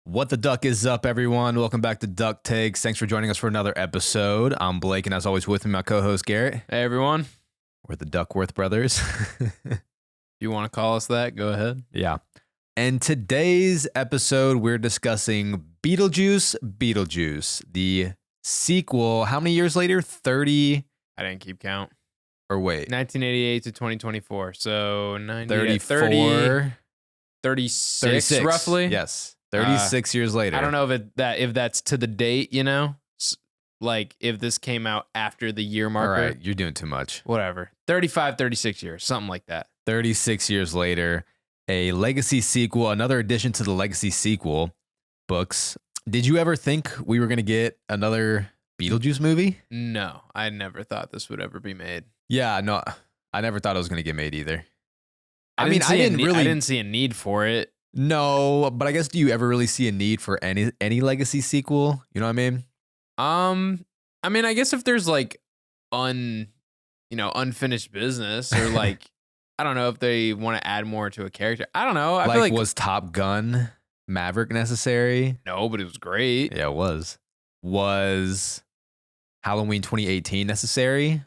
What the duck is up, everyone? Welcome back to Duck Takes. Thanks for joining us for another episode. I'm Blake, and as always, with me, my co-host Garrett. Hey, everyone. We're the Duckworth brothers. If you want to call us that, go ahead. Yeah. And today's episode, we're discussing Beetlejuice Beetlejuice, the sequel. How many years later? 30? I didn't keep count. Or wait. 1988 to 2024. So 34? 36, roughly. Yes. 36 years later. I don't know if that's to the date, you know? Like if this came out after the year marker. All right, you're doing too much. Whatever. 35, 36 years, something like that. 36 years later, a legacy sequel, another addition to the legacy sequel books. Did you ever think we were going to get another Beetlejuice movie? No, I never thought this would ever be made. Yeah, no, I never thought it was going to get made either. I didn't see a need for it. No, but I guess, do you ever really see a need for any legacy sequel? You know what I mean? I mean, I guess if there's like unfinished business or like, I don't know if they want to add more to a character. I don't know. I feel like was Top Gun Maverick necessary? No, but it was great. Yeah, it was. Was Halloween 2018 necessary?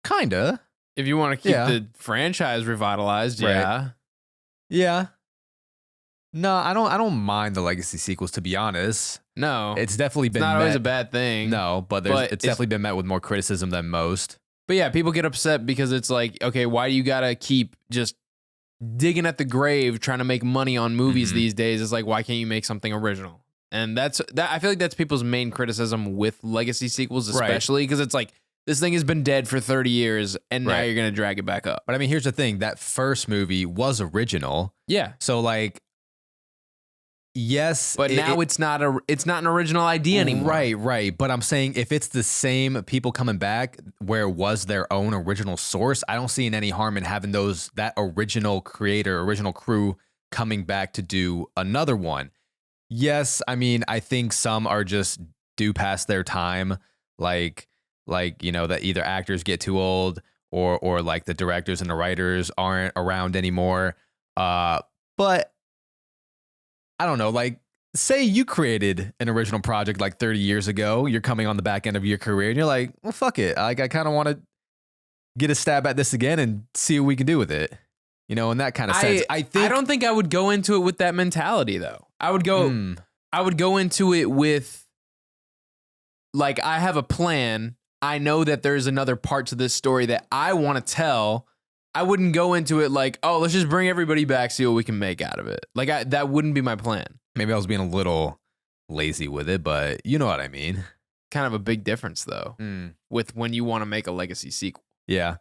Kinda. If you want to keep the franchise revitalized, right. Yeah. Yeah. No, I don't mind the legacy sequels, to be honest. No. It's definitely been not always a bad thing. No, but it's definitely been met with more criticism than most. But yeah, people get upset because it's like, okay, why do you gotta keep just digging at the grave trying to make money on movies these days? It's like, why can't you make something original? And that I feel like that's people's main criticism with legacy sequels, especially because it's like, this thing has been dead for 30 years and now you're gonna drag it back up. But I mean, here's the thing: that first movie was original. Yeah. So like, yes, but now it's not an original idea anymore. Right. But I'm saying if it's the same people coming back where it was their own original source, I don't see any harm in having that original creator, original crew coming back to do another one. Yes, I mean, I think some are just due past their time, like that either actors get too old or like the directors and the writers aren't around anymore. But I don't know, like, say you created an original project like 30 years ago, you're coming on the back end of your career and you're like, well, fuck it. Like, I kind of want to get a stab at this again and see what we can do with it. You know, in that kind of sense. I don't think I would go into it with that mentality though. I would go into it with like, I have a plan. I know that there's another part to this story that I want to tell. I wouldn't go into it like, oh, let's just bring everybody back, see what we can make out of it. Like that wouldn't be my plan. Maybe I was being a little lazy with it, but you know what I mean. Kind of a big difference though, with when you want to make a legacy sequel. Yeah.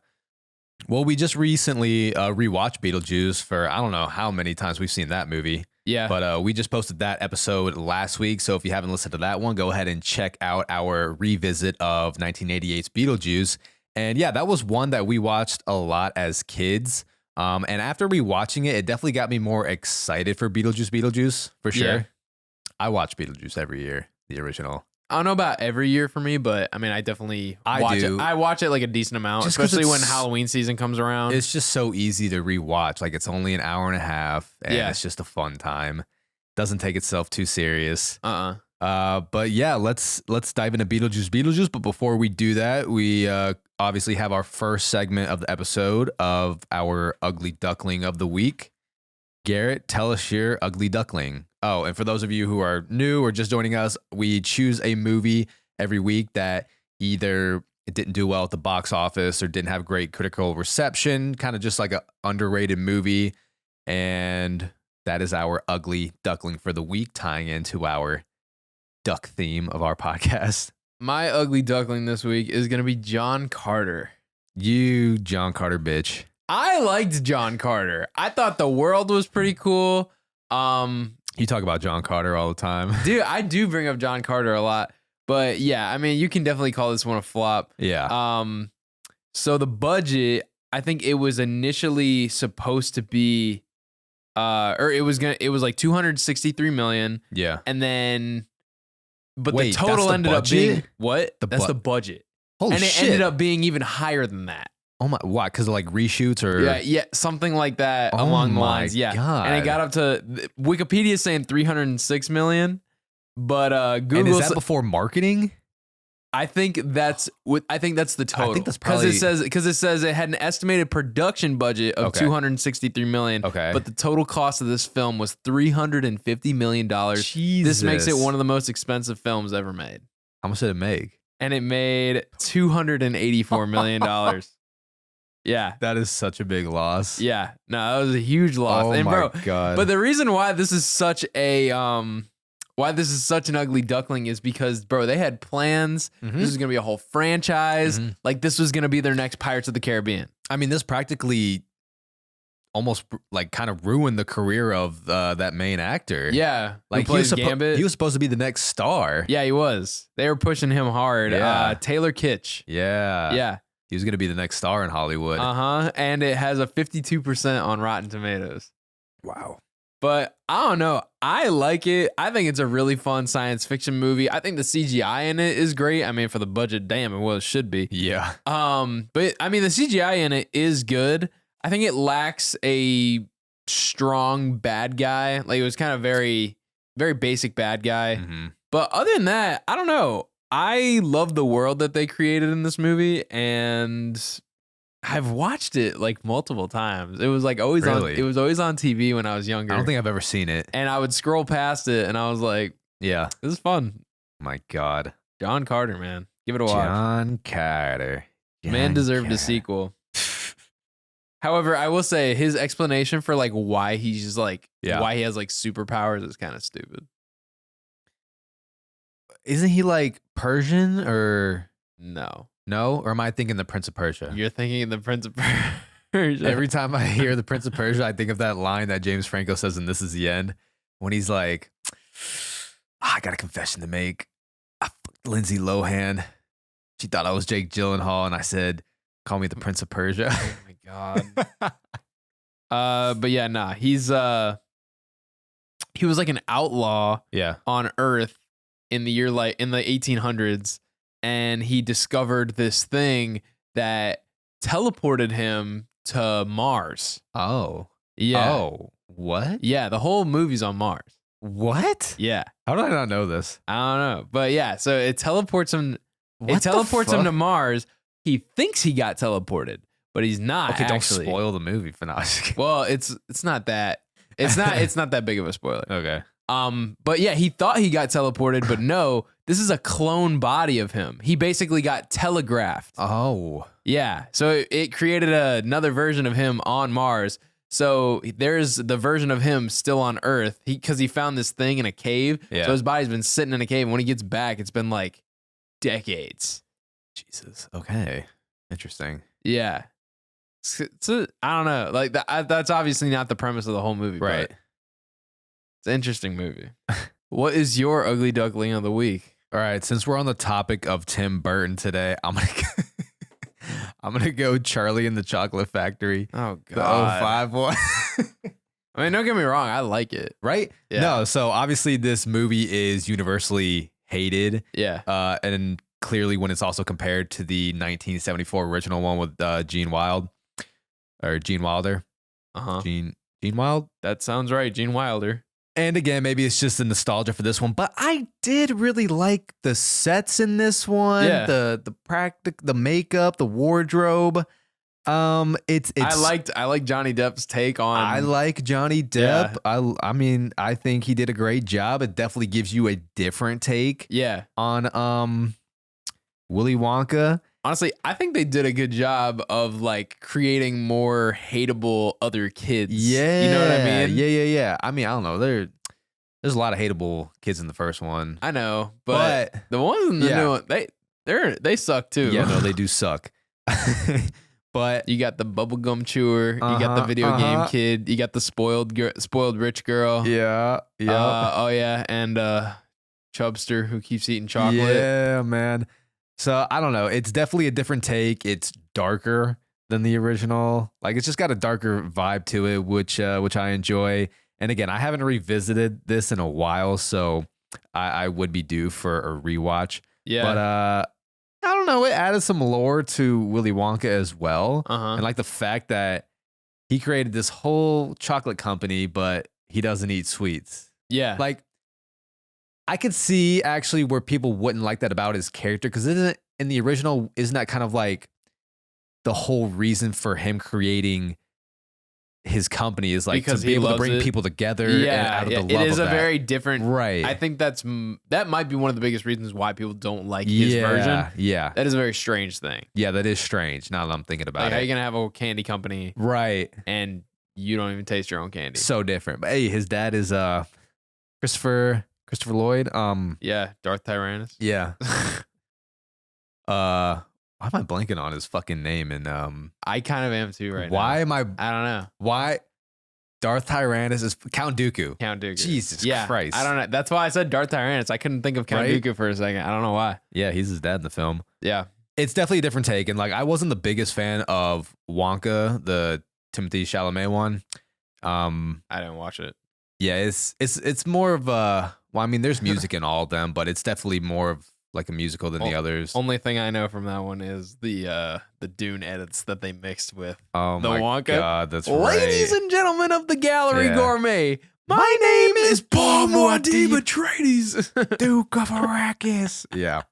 Well, we just recently rewatched Beetlejuice for I don't know how many times we've seen that movie. Yeah. But we just posted that episode last week. So if you haven't listened to that one, go ahead and check out our revisit of 1988's Beetlejuice. And yeah, that was one that we watched a lot as kids. And after rewatching it, it definitely got me more excited for Beetlejuice for sure. Yeah. I watch Beetlejuice every year, the original. I don't know about every year for me, but I mean, I definitely watch it. I watch it like a decent amount, just especially when Halloween season comes around. It's just so easy to rewatch. Like, it's only an hour and a half, and it's just a fun time. Doesn't take itself too serious. But yeah, let's dive into Beetlejuice. But before we do that, we obviously have our first segment of the episode of our Ugly Duckling of the Week. Garrett, tell us your Ugly Duckling. Oh, and for those of you who are new or just joining us, we choose a movie every week that either it didn't do well at the box office or didn't have great critical reception, kind of just like an underrated movie. And that is our Ugly Duckling for the week, tying into our duck theme of our podcast. My Ugly Duckling this week is going to be John Carter. You John Carter bitch. I liked John Carter. I thought the world was pretty cool. You talk about John Carter all the time. Dude, I do bring up John Carter a lot. But yeah, I mean, you can definitely call this one a flop. Yeah. So the budget, I think it was initially supposed to be it was like 263 million. Yeah. And then the total ended up being what? That's the budget. Holy shit. It ended up being even higher than that. Oh my, why? Because of like reshoots or Yeah, something like that along the lines. Yeah, God. And it got up to Wikipedia saying 306 million, but Google. And is that before marketing? I think that's the total. I think that's probably because it says it had an estimated production budget of 263 million. Okay, but the total cost of this film was $350 million. Jesus. This makes it one of the most expensive films ever made. How much did it make? And it made $284 million. Yeah. That is such a big loss. Yeah. No, that was a huge loss. Oh and my God. But the reason why this is such an ugly duckling is because, bro, they had plans. Mm-hmm. This is going to be a whole franchise. Mm-hmm. Like, this was going to be their next Pirates of the Caribbean. I mean, this practically almost like kind of ruined the career of that main actor. Yeah. Like he was supposed to be the next star. Yeah, he was. They were pushing him hard. Yeah. Taylor Kitsch. Yeah. Yeah. He was going to be the next star in Hollywood. Uh-huh. And it has a 52% on Rotten Tomatoes. Wow. But I don't know. I like it. I think it's a really fun science fiction movie. I think the CGI in it is great. I mean, for the budget, damn, it should be. Yeah. But I mean, the CGI in it is good. I think it lacks a strong bad guy. Like, it was kind of very, very basic bad guy. Mm-hmm. But other than that, I don't know. I love the world that they created in this movie, and I've watched it like multiple times. It was like always on. It was always on TV when I was younger. I don't think I've ever seen it. And I would scroll past it, and I was like, "Yeah, this is fun." My God, John Carter, man, give it a watch. John Carter, man deserved a sequel. However, I will say his explanation for like why he's just like why he has like superpowers is kind of stupid. Isn't he like Persian or no? Or am I thinking the Prince of Persia? You're thinking the Prince of Persia. Every time I hear the Prince of Persia, I think of that line that James Franco says in This Is the End when he's like, I got a confession to make. I fucked Lindsay Lohan. She thought I was Jake Gyllenhaal, and I said, call me the Prince of Persia. Oh my God. But yeah, nah, he was like an outlaw on Earth in the 1800s, and he discovered this thing that teleported him to Mars. Oh. Yeah. Oh. What? Yeah, the whole movie's on Mars. What? Yeah. How did I not know this? I don't know. But yeah, so it teleports him him to Mars. He thinks he got teleported, but he's not. Okay, actually. Don't spoil the movie for now. Well, it's not that. It's not that big of a spoiler. Okay. But yeah, he thought he got teleported, but no, this is a clone body of him. He basically got telegraphed. Oh. Yeah. So it created another version of him on Mars. So there's the version of him still on Earth because he found this thing in a cave. Yeah. So his body's been sitting in a cave. And when he gets back, it's been like decades. Jesus. Okay. Interesting. Yeah. So I don't know. Like that's obviously not the premise of the whole movie. Right. It's an interesting movie. What is your ugly duckling of the week? All right. Since we're on the topic of Tim Burton today, I'm gonna go Charlie and the Chocolate Factory. Oh God. The 05 one. I mean, don't get me wrong. I like it. Right? Yeah. No. So obviously this movie is universally hated. Yeah. And clearly when it's also compared to the 1974 original one with Gene Wilder. Uh-huh. Gene Wilder? That sounds right. Gene Wilder. And again, maybe it's just the nostalgia for this one, but I did really like the sets in this one. Yeah. The makeup, the wardrobe. It's I like Johnny Depp's take on. I like Johnny Depp. Yeah. I mean, I think he did a great job. It definitely gives you a different take. Yeah. On Willy Wonka. Honestly, I think they did a good job of like creating more hateable other kids. Yeah. You know what I mean? Yeah. I mean, I don't know. There's a lot of hateable kids in the first one. I know, but the ones in the new one, they suck too. Yeah, no, they do suck. But you got the bubblegum chewer, you got the video game kid, you got the spoiled rich girl. Yeah. Yeah. And Chubster who keeps eating chocolate. Yeah, man. So I don't know. It's definitely a different take. It's darker than the original. Like it's just got a darker vibe to it, which I enjoy. And again, I haven't revisited this in a while, so I would be due for a rewatch. Yeah. But I don't know, it added some lore to Willy Wonka as well. And like the fact that he created this whole chocolate company, but he doesn't eat sweets. Yeah. Like, I could see actually where people wouldn't like that about his character, because isn't that kind of like the whole reason for him creating his company is like because to be able to bring people together and out of the love it is of a that. very different, right. I think that might be one of the biggest reasons why people don't like his version. Yeah. That is a very strange thing. Yeah, that is strange now that I'm thinking about Like, it. how are you gonna have a candy company, right, and you don't even taste your own candy? So different. But hey, his dad is Christopher Lloyd. Yeah, Darth Tyrannus. Yeah. Why am I blanking on his fucking name? And I kind of am too right now. Why am I don't know. Why Darth Tyrannus is Count Dooku. Count Dooku. Jesus Christ. I don't know. That's why I said Darth Tyrannus. I couldn't think of Count Dooku for a second. I don't know why. Yeah, he's his dad in the film. Yeah. It's definitely a different take. And like, I wasn't the biggest fan of Wonka, the Timothée Chalamet one. I didn't watch it. Yeah, it's more of a, well, I mean, there's music in all of them, but it's definitely more of like a musical than the others. Only thing I know from that one is the Dune edits that they mixed with the Wonka. God, that's right. Ladies and gentlemen of the Gallery Gourmet, my name is Paul Muad'Dib Atreides, Duke of Arrakis. Yeah.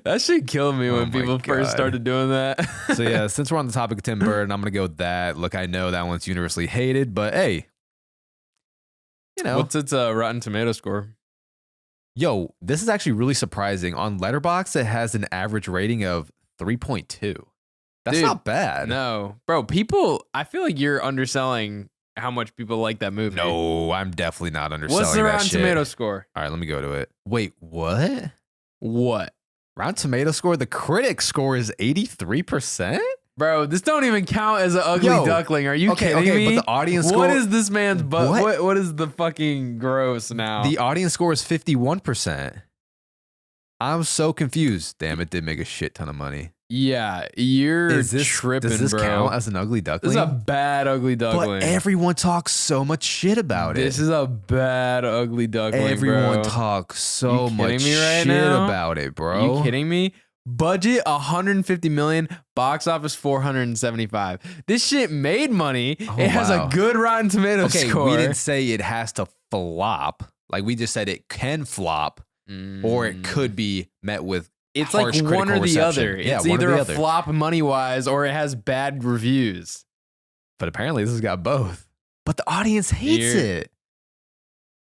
That shit killed me when people first started doing that. So yeah, since we're on the topic of Tim Burton, I'm gonna go with that. Look, I know that one's universally hated, but hey, you know, what's its Rotten Tomato score? Yo, this is actually really surprising. On Letterboxd, it has an average rating of 3.2. That's not bad. No, bro. I feel like you're underselling how much people like that movie. No, I'm definitely not underselling that shit. What's the Rotten Tomato score? All right, let me go to it. Wait, what? What? Rotten Tomato score? The critic score is 83%? Bro, this don't even count as an ugly duckling. Are you kidding me? But the audience score... What is this man's butt? What is the fucking gross now? The audience score is 51%. I'm so confused. Damn, it did make a shit ton of money. Yeah, you're tripping, Does this bro. count as an ugly duckling? This is a bad ugly duckling. But everyone talks so much shit about it. This is a bad ugly duckling, Everyone talks so much shit about it, bro. You kidding me? Budget 150 million, box office 475. This shit made money. It has a good Rotten Tomato score. We didn't say it has to flop. Like, we just said it can flop, or it could be met with it's like one or the other. It's either a flop money wise or it has bad reviews. But apparently this has got both. But the audience hates it.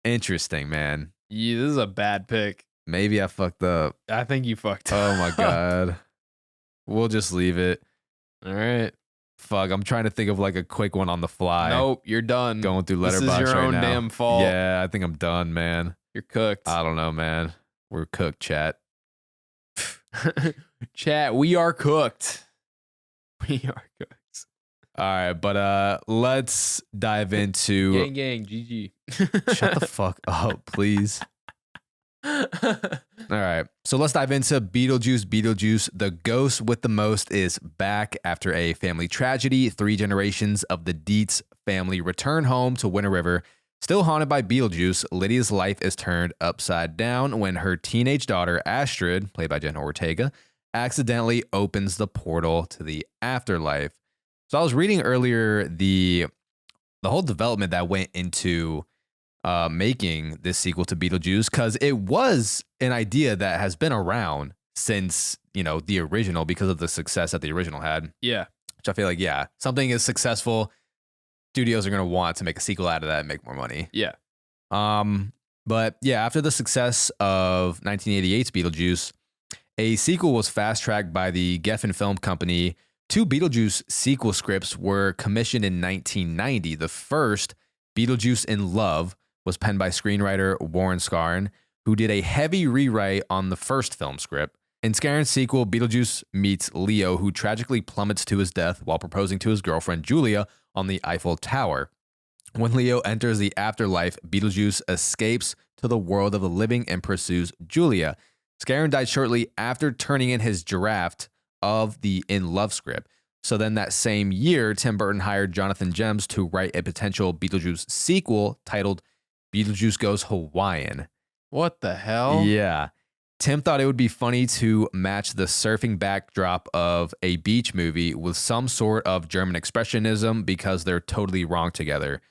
Interesting, man. Yeah, this is a bad pick. Maybe I fucked up. I think you fucked up. Oh my God. We'll just leave it. All right. Fuck, I'm trying to think of like a quick one on the fly. Nope, you're done. Going through Letterboxd right now. This is your own damn fault. Yeah, I think I'm done, man. You're cooked. I don't know, man. We're cooked, chat. Chat, we are cooked. We are cooked. All right, but let's dive into gang, GG. Shut the fuck up, please. All right, so let's dive into Beetlejuice. The ghost with the most is back after a family tragedy. 3 generations of the Dietz family return home to Winter River. Still haunted by Beetlejuice, Lydia's life is turned upside down when her teenage daughter, Astrid, played by Jenna Ortega, accidentally opens the portal to the afterlife. So I was reading earlier the whole development that went into making this sequel to Beetlejuice, because it was an idea that has been around since, the original, because of the success that the original had. Yeah. Which I feel like, something is successful, studios are going to want to make a sequel out of that and make more money. Yeah. But yeah, after the success of 1988's Beetlejuice, a sequel was fast-tracked by the Geffen Film Company. 2 Beetlejuice sequel scripts were commissioned in 1990. The first, Beetlejuice in Love, was penned by screenwriter Warren Scarron, who did a heavy rewrite on the first film script. In Scarron's sequel, Beetlejuice meets Leo, who tragically plummets to his death while proposing to his girlfriend Julia on the Eiffel Tower. When Leo enters the afterlife, Beetlejuice escapes to the world of the living and pursues Julia. Scarron died shortly after turning in his draft of the In Love script. So then that same year, Tim Burton hired Jonathan Gems to write a potential Beetlejuice sequel titled Beetlejuice Goes Hawaiian. What the hell? Yeah. Tim thought it would be funny to match the surfing backdrop of a beach movie with some sort of German expressionism because they're totally wrong together.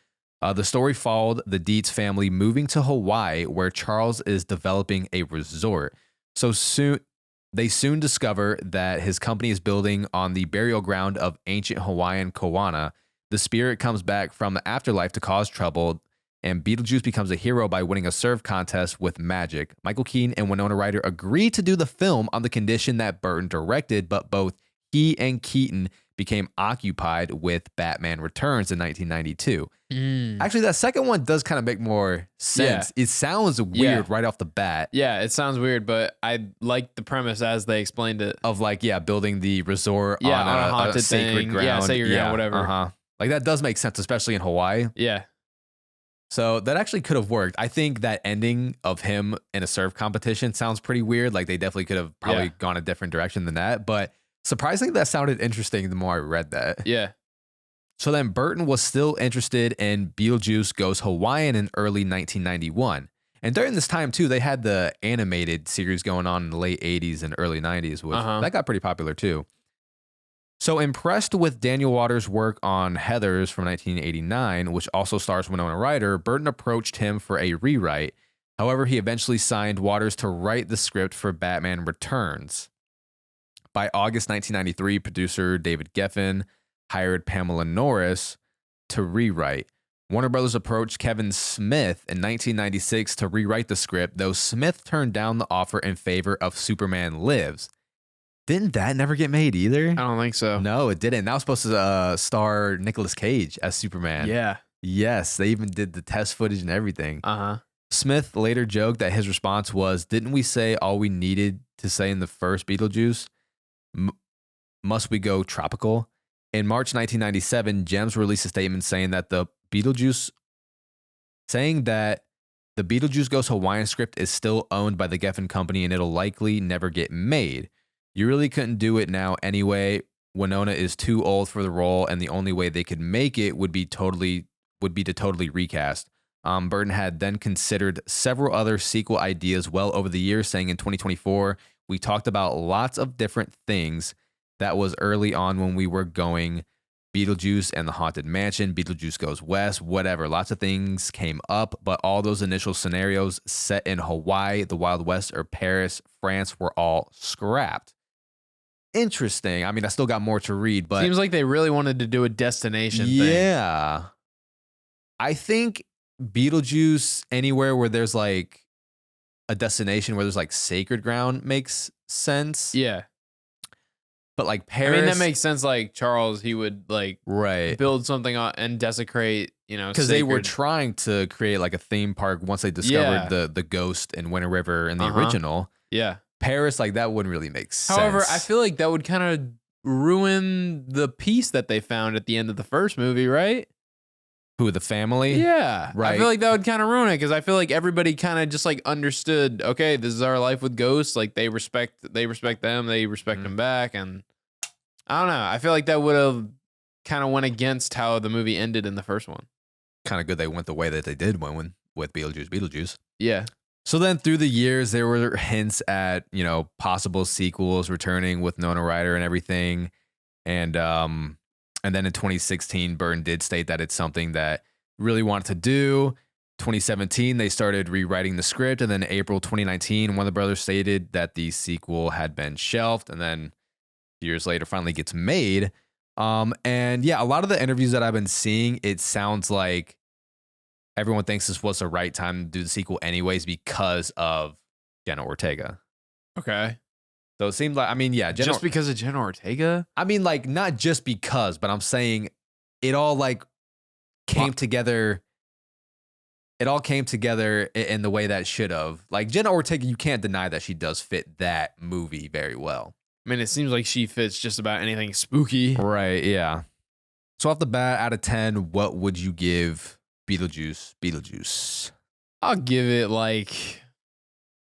The story followed the Dietz family moving to Hawaii, where Charles is developing a resort. They soon discover that his company is building on the burial ground of ancient Hawaiian Koana. The spirit comes back from the afterlife to cause trouble, and Beetlejuice becomes a hero by winning a surf contest with magic. Michael Keaton and Winona Ryder agreed to do the film on the condition that Burton directed, but both he and Keaton became occupied with Batman Returns in 1992. Actually, that second one does kind of make more sense. Yeah. It sounds weird right off the bat. Yeah, it sounds weird, but I like the premise as they explained it. Of building the resort on a haunted sacred ground. Yeah, sacred ground, whatever. Like that does make sense, especially in Hawaii. Yeah. So that actually could have worked. I think that ending of him in a surf competition sounds pretty weird. Like they definitely could have probably gone a different direction than that. But surprisingly, that sounded interesting the more I read that. Yeah. So then Burton was still interested in Beetlejuice Goes Hawaiian in early 1991. And during this time, too, they had the animated series going on in the late 80s and early 90s, which that got pretty popular, too. So impressed with Daniel Waters' work on Heathers from 1989, which also stars Winona Ryder, Burton approached him for a rewrite. However, he eventually signed Waters to write the script for Batman Returns. By August 1993, producer David Geffen hired Pamela Norris to rewrite. Warner Brothers approached Kevin Smith in 1996 to rewrite the script, though Smith turned down the offer in favor of Superman Lives. Didn't that never get made either? I don't think so. No, it didn't. That was supposed to star Nicolas Cage as Superman. Yeah. Yes, they even did the test footage and everything. Smith later joked that his response was, "Didn't we say all we needed to say in the first Beetlejuice? Must we go tropical?" In March 1997, Gems released a statement saying that the Beetlejuice Goes Hawaiian script is still owned by the Geffen Company and it'll likely never get made. You really couldn't do it now anyway. Winona is too old for the role, and the only way they could make it would be to totally recast. Burton had then considered several other sequel ideas well over the years, saying in 2024, "We talked about lots of different things. That was early on when we were going Beetlejuice and the Haunted Mansion, Beetlejuice Goes West, whatever. Lots of things came up, but all those initial scenarios set in Hawaii, the Wild West, or Paris, France were all scrapped." Interesting. I mean, I still got more to read, but seems like they really wanted to do a destination thing. Yeah. I think Beetlejuice anywhere where there's like a destination where there's like sacred ground makes sense. Yeah. But like Paris, I mean, that makes sense. Like Charles, he would like build something and desecrate, because they were trying to create like a theme park once they discovered the ghost in Winter River in the original. Yeah. Paris, like that wouldn't really make sense. However, I feel like that would kind of ruin the peace that they found at the end of the first movie, right? Who, the family? Yeah. Right. I feel like that would kind of ruin it because I feel like everybody kind of just like understood, okay, this is our life with ghosts. Like they respect them, they respect them back. And I don't know. I feel like that would have kind of went against how the movie ended in the first one. Kind of good they went the way that they did with Beetlejuice. Yeah. So then through the years, there were hints at, possible sequels returning with Winona Ryder and everything. And then in 2016, Burton did state that it's something that really wanted to do. 2017, they started rewriting the script. And then April 2019, one of the brothers stated that the sequel had been shelved. And then years later, finally gets made. And yeah, a lot of the interviews that I've been seeing, it sounds like everyone thinks this was the right time to do the sequel anyways because of Jenna Ortega. Okay. So it seemed like, just because of Jenna Ortega? I mean, like, not just because, but I'm saying it all like came together. It all came together in the way that it should have. Like Jenna Ortega, you can't deny that she does fit that movie very well. I mean, it seems like she fits just about anything spooky. Right, yeah. So off the bat, out of 10, what would you give Beetlejuice? I'll give it like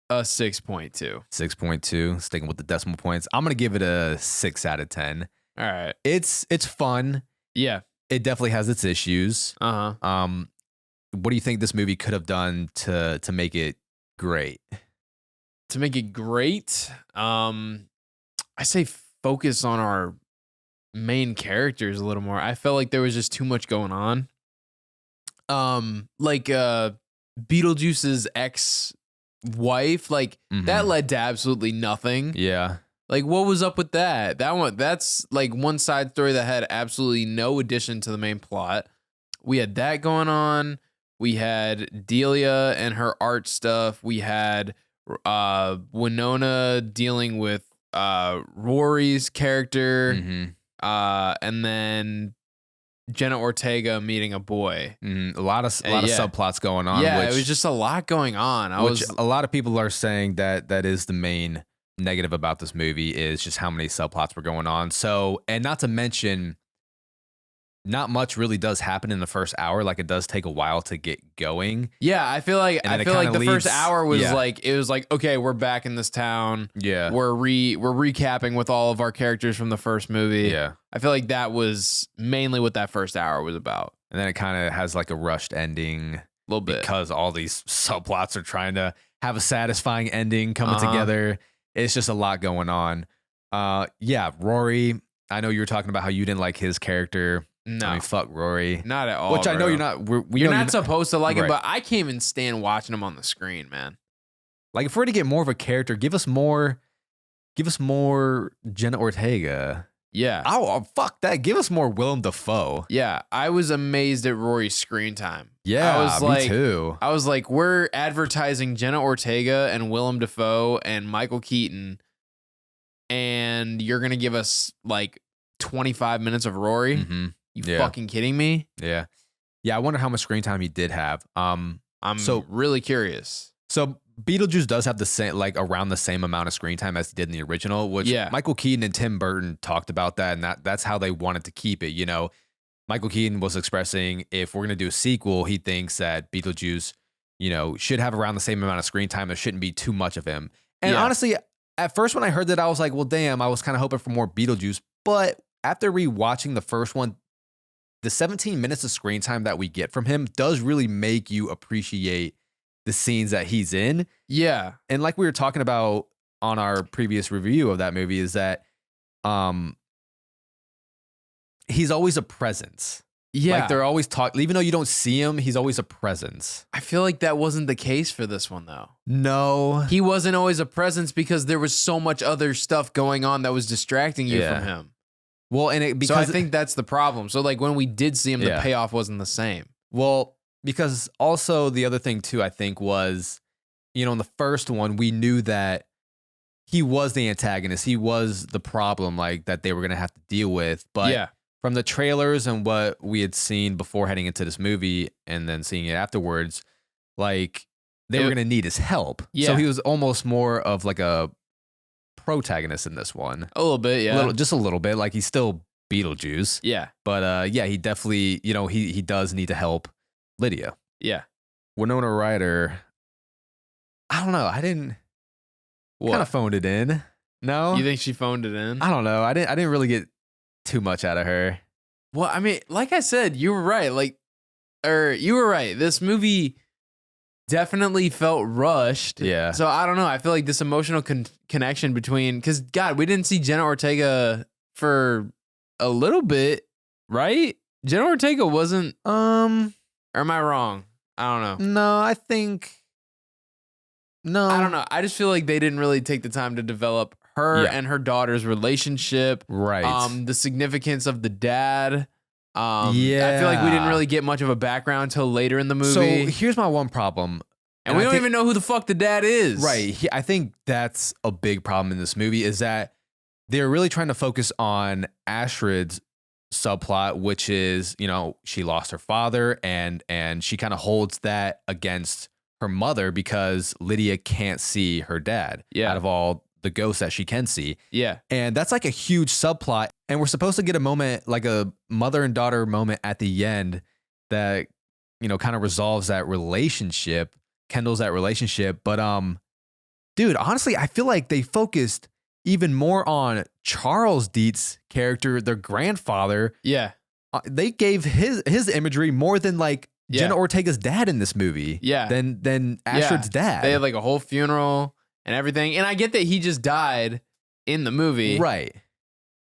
a 6.2. 6.2, sticking with the decimal points. I'm going to give it a 6 out of 10. All right. It's fun. Yeah. It definitely has its issues. Uh-huh. What do you think this movie could have done to make it great? to make it great, I say focus on our main characters a little more. I felt like there was just too much going on. Like Beetlejuice's ex-wife, like that led to absolutely nothing. Yeah. Like, what was up with that? That's like one side story that had absolutely no addition to the main plot. We had that going on. We had Delia and her art stuff. We had Winona dealing with Rory's character. And then Jenna Ortega meeting a boy. A lot of subplots going on. Yeah, it was just a lot going on. A lot of people are saying that is the main negative about this movie, is just how many subplots were going on. So, and not to mention, not much really does happen in the first hour. Like, it does take a while to get going. Yeah, I feel like the first hour was like, it was like, okay, we're back in this town. Yeah, we're recapping with all of our characters from the first movie. Yeah, I feel like that was mainly what that first hour was about. And then it kind of has like a rushed ending, a little bit, because all these subplots are trying to have a satisfying ending coming together. It's just a lot going on. Yeah, Rory, I know you were talking about how you didn't like his character. No, I mean, fuck Rory. Not at all. Which I know you're not. You're not supposed to like him, but I can't even stand watching him on the screen, man. Like, if we're to get more of a character, give us more Jenna Ortega. Yeah. Oh, fuck that. Give us more Willem Dafoe. Yeah, I was amazed at Rory's screen time. Yeah, me too. I was like, we're advertising Jenna Ortega and Willem Dafoe and Michael Keaton, and you're gonna give us like 25 minutes of Rory? You fucking kidding me? Yeah. Yeah, I wonder how much screen time he did have. I'm really curious. So Beetlejuice does have the same, like, around the same amount of screen time as he did in the original, which Michael Keaton and Tim Burton talked about that, and that's how they wanted to keep it. You know, Michael Keaton was expressing, if we're going to do a sequel, he thinks that Beetlejuice, you know, should have around the same amount of screen time. There shouldn't be too much of him. And honestly, at first when I heard that, I was like, well, damn, I was kind of hoping for more Beetlejuice. But after rewatching the first one, the 17 minutes of screen time that we get from him does really make you appreciate the scenes that he's in. Yeah. And like we were talking about on our previous review of that movie, is that he's always a presence. Yeah. Like, they're always talking, even though you don't see him, he's always a presence. I feel like that wasn't the case for this one, though. No. He wasn't always a presence because there was so much other stuff going on that was distracting you from him. Well, and so I think that's the problem. So, like, when we did see him, the payoff wasn't the same. Well, because also the other thing too, I think, was, you know, in the first one, we knew that he was the antagonist. He was the problem, like, that they were going to have to deal with. But from the trailers and what we had seen before heading into this movie and then seeing it afterwards, like, they were going to need his help. Yeah. So he was almost more of like a protagonist in this one. A little bit, yeah. Just a little bit. Like, he's still Beetlejuice. Yeah. But he definitely, you know, he does need to help Lydia. Yeah. Winona Ryder, I don't know. I didn't kind of phoned it in. No? You think she phoned it in? I don't know. I didn't really get too much out of her. Well, I mean, like I said, you were right. You were right. This movie definitely felt rushed. Yeah. So I don't know. I feel like this emotional connection between, because God, we didn't see Jenna Ortega for a little bit, right? Jenna Ortega wasn't. Or am I wrong? I don't know. No, I think. No, I don't know. I just feel like they didn't really take the time to develop her and her daughter's relationship. Right. The significance of the dad. I feel like we didn't really get much of a background until later in the movie. So here's my one problem. And we don't even know who the fuck the dad is. Right. I think that's a big problem in this movie, is that they're really trying to focus on Astrid's subplot, which is, you know, she lost her father, and she kind of holds that against her mother because Lydia can't see her dad out of all the ghosts that she can see. Yeah. And that's like a huge subplot. And we're supposed to get a moment, like a mother and daughter moment at the end that, you know, kind of resolves that relationship, kindles that relationship. But dude, honestly, I feel like they focused even more on Charles Dietz' character, their grandfather. Yeah. They gave his imagery more than like Jenna Ortega's dad in this movie. Yeah. Than Astrid's dad. They had like a whole funeral, and everything. And I get that he just died in the movie. Right.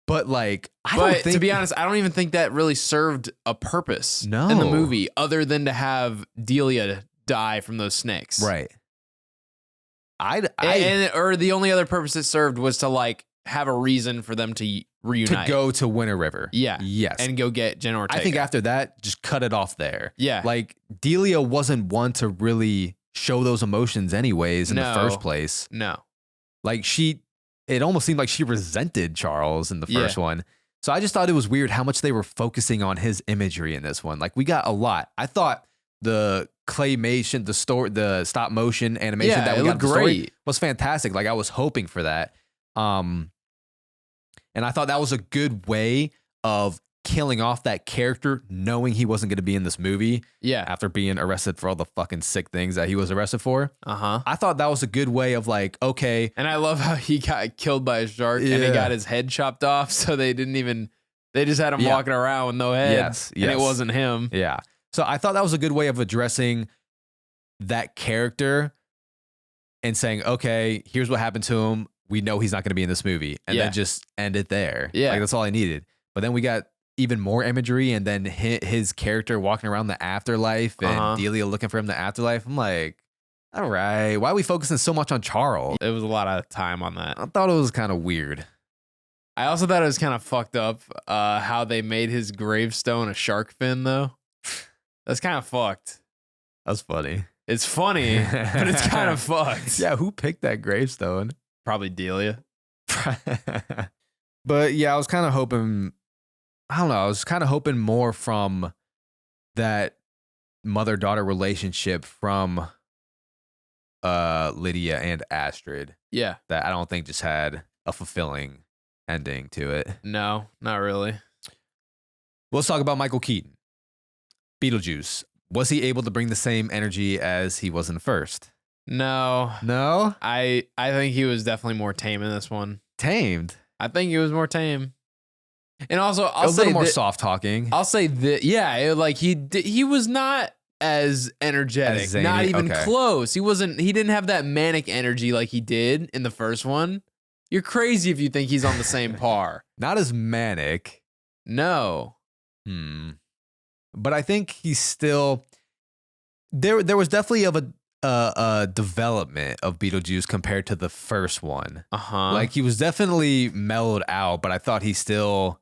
But like, to be honest, I don't even think that really served a purpose in the No. movie other than to have Delia die from those snakes. Right. Or the only other purpose it served was to like have a reason for them to reunite. To go to Winter River. Yeah. Yes. And go get Jen Ortega. I think after that, just cut it off there. Yeah. Like, Delia wasn't one to really show those emotions anyways in the first place. No. Like, it almost seemed like she resented Charles in the first one. So I just thought it was weird how much they were focusing on his imagery in this one. Like, we got a lot. I thought the claymation, the stop motion animation that we got in the story was fantastic. Like, I was hoping for that. And I thought that was a good way of killing off that character, knowing he wasn't going to be in this movie. Yeah. After being arrested for all the fucking sick things that he was arrested for. Uh-huh. I thought that was a good way of like, okay. And I love how he got killed by a shark and he got his head chopped off. So they just had him walking around with no head. Yes. And it wasn't him. Yeah. So I thought that was a good way of addressing that character and saying, okay, here's what happened to him. We know he's not going to be in this movie. And then just end it there. Yeah. Like, that's all I needed. But then we got even more imagery and then his character walking around the afterlife and Delia looking for him in the afterlife. I'm like, all right, why are we focusing so much on Charles? It was a lot of time on that. I thought it was kind of weird. I also thought it was kind of fucked up how they made his gravestone a shark fin, though. That's kind of fucked. That's funny. It's funny, but it's kind of fucked. Yeah, who picked that gravestone? Probably Delia. But yeah, I was kind of hoping, I don't know, I was kind of hoping more from that mother-daughter relationship from Lydia and Astrid. Yeah. That I don't think just had a fulfilling ending to it. No, not really. Let's talk about Michael Keaton. Beetlejuice. Was he able to bring the same energy as he was in the first? No. No? I think he was definitely more tame in this one. Tamed? I think he was more tame. And also, I'll say a little more soft talking. I'll say that, yeah, like he was not as energetic, As zany, not even okay. close. He didn't have that manic energy like he did in the first one. You're crazy if you think he's on the same par. Not as manic. No. But I think he's still there was definitely a development of Beetlejuice compared to the first one. Like, he was definitely mellowed out, but I thought he's still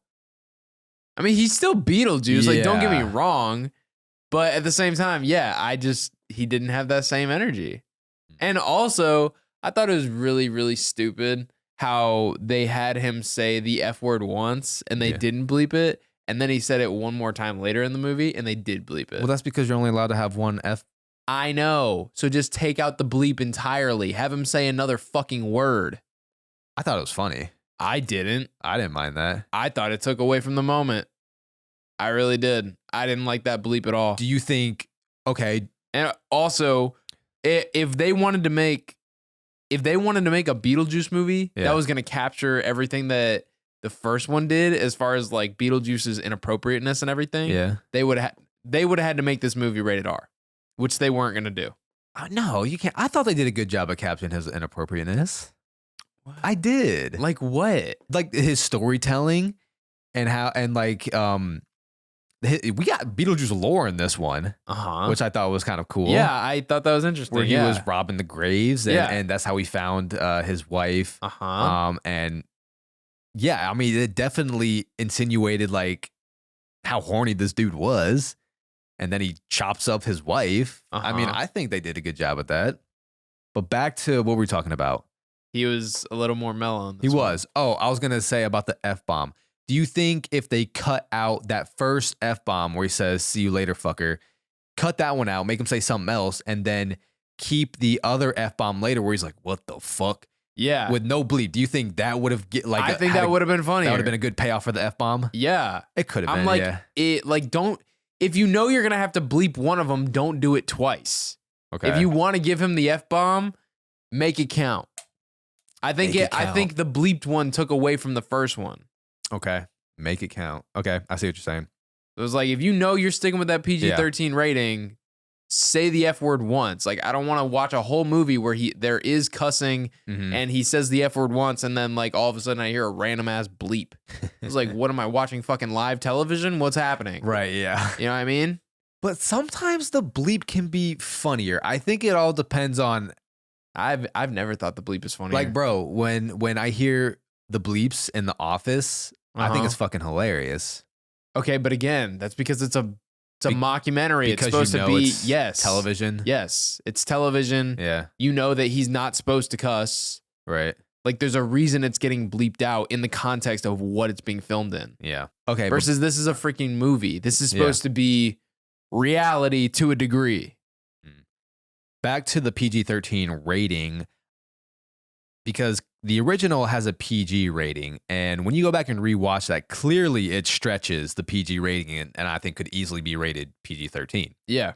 he's still Beetlejuice. Like, don't get me wrong, but at the same time, he didn't have that same energy. And also, I thought it was really, really stupid how they had him say the F word once and they didn't bleep it. And then he said it one more time later in the movie and they did bleep it. Well, that's because you're only allowed to have one F. I know. So just take out the bleep entirely. Have him say another fucking word. I thought it was funny. I didn't. I didn't mind that. I thought it took away from the moment. I really did. I didn't like that bleep at all. Do you think, okay. And also, if they wanted to make a Beetlejuice movie that was going to capture everything that the first one did as far as like Beetlejuice's inappropriateness and everything, they would have had to make this movie rated R, which they weren't going to do. No, you can't. I thought they did a good job of capturing his inappropriateness. What? I did. Like what? Like his storytelling and how, and like, we got Beetlejuice lore in this one, which I thought was kind of cool. Yeah, I thought that was interesting. Where he was robbing the graves, and that's how he found his wife. And yeah, I mean, it definitely insinuated like how horny this dude was, and then he chops up his wife. I mean, I think they did a good job at that. But back to what we were talking about. He was a little more mellow. He was. Oh, I was gonna say about the F-bomb. Do you think if they cut out that first F-bomb where he says, "See you later, fucker," cut that one out, make him say something else, and then keep the other F-bomb later where he's like, "What the fuck?" Yeah. With no bleep. Do you think that would have I think that would have been funny. That would have been a good payoff for the F-bomb? Yeah. It could have been, if you know you're going to have to bleep one of them, don't do it twice. Okay. If you want to give him the F-bomb, make it count. I think the bleeped one took away from the first one. Okay. Make it count. Okay. I see what you're saying. It was like, if you know you're sticking with that PG-13 rating, say the F word once. Like, I don't want to watch a whole movie where there is cussing and he says the F word once and then like all of a sudden I hear a random ass bleep. It's like, what am I watching? Fucking live television? What's happening? Right. Yeah. You know what I mean? But sometimes the bleep can be funnier. I think it all depends on. I've never thought the bleep is funny. Like, bro, when I hear the bleeps in The Office, I think it's fucking hilarious. Okay, but again, that's because it's a mockumentary. It's supposed to be television. Yes, it's television. Yeah. You know that he's not supposed to cuss. Right. Like, there's a reason it's getting bleeped out in the context of what it's being filmed in. Yeah. Okay. Versus this is a freaking movie. This is supposed to be reality to a degree. Back to the PG-13 rating, because the original has a PG rating, and when you go back and rewatch that, clearly it stretches the PG rating, and I think could easily be rated PG-13. Yeah.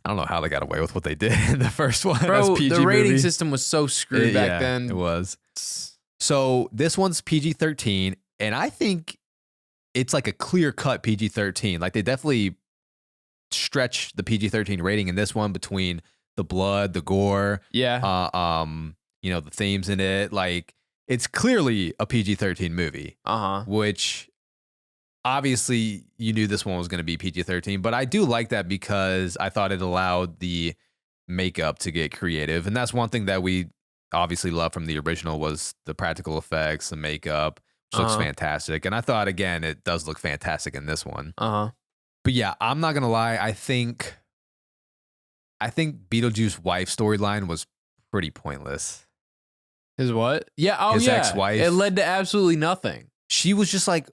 I don't know how they got away with what they did in the first one. Bro, PG the rating movie. system was so screwed back then. It was. So this one's PG-13, and I think it's like a clear-cut PG-13. Like, they definitely stretch the PG-13 rating in this one between the blood, the gore, the themes in it. Like, it's clearly a PG-13 movie. Which obviously you knew this one was going to be PG-13, but I do like that because I thought it allowed the makeup to get creative, and that's one thing that we obviously love from the original was the practical effects, the makeup, which looks fantastic. And I thought, again, it does look fantastic in this one. But yeah, I'm not gonna lie. I think Beetlejuice's wife storyline was pretty pointless. His what? Yeah. Oh, his ex-wife. It led to absolutely nothing. She was just like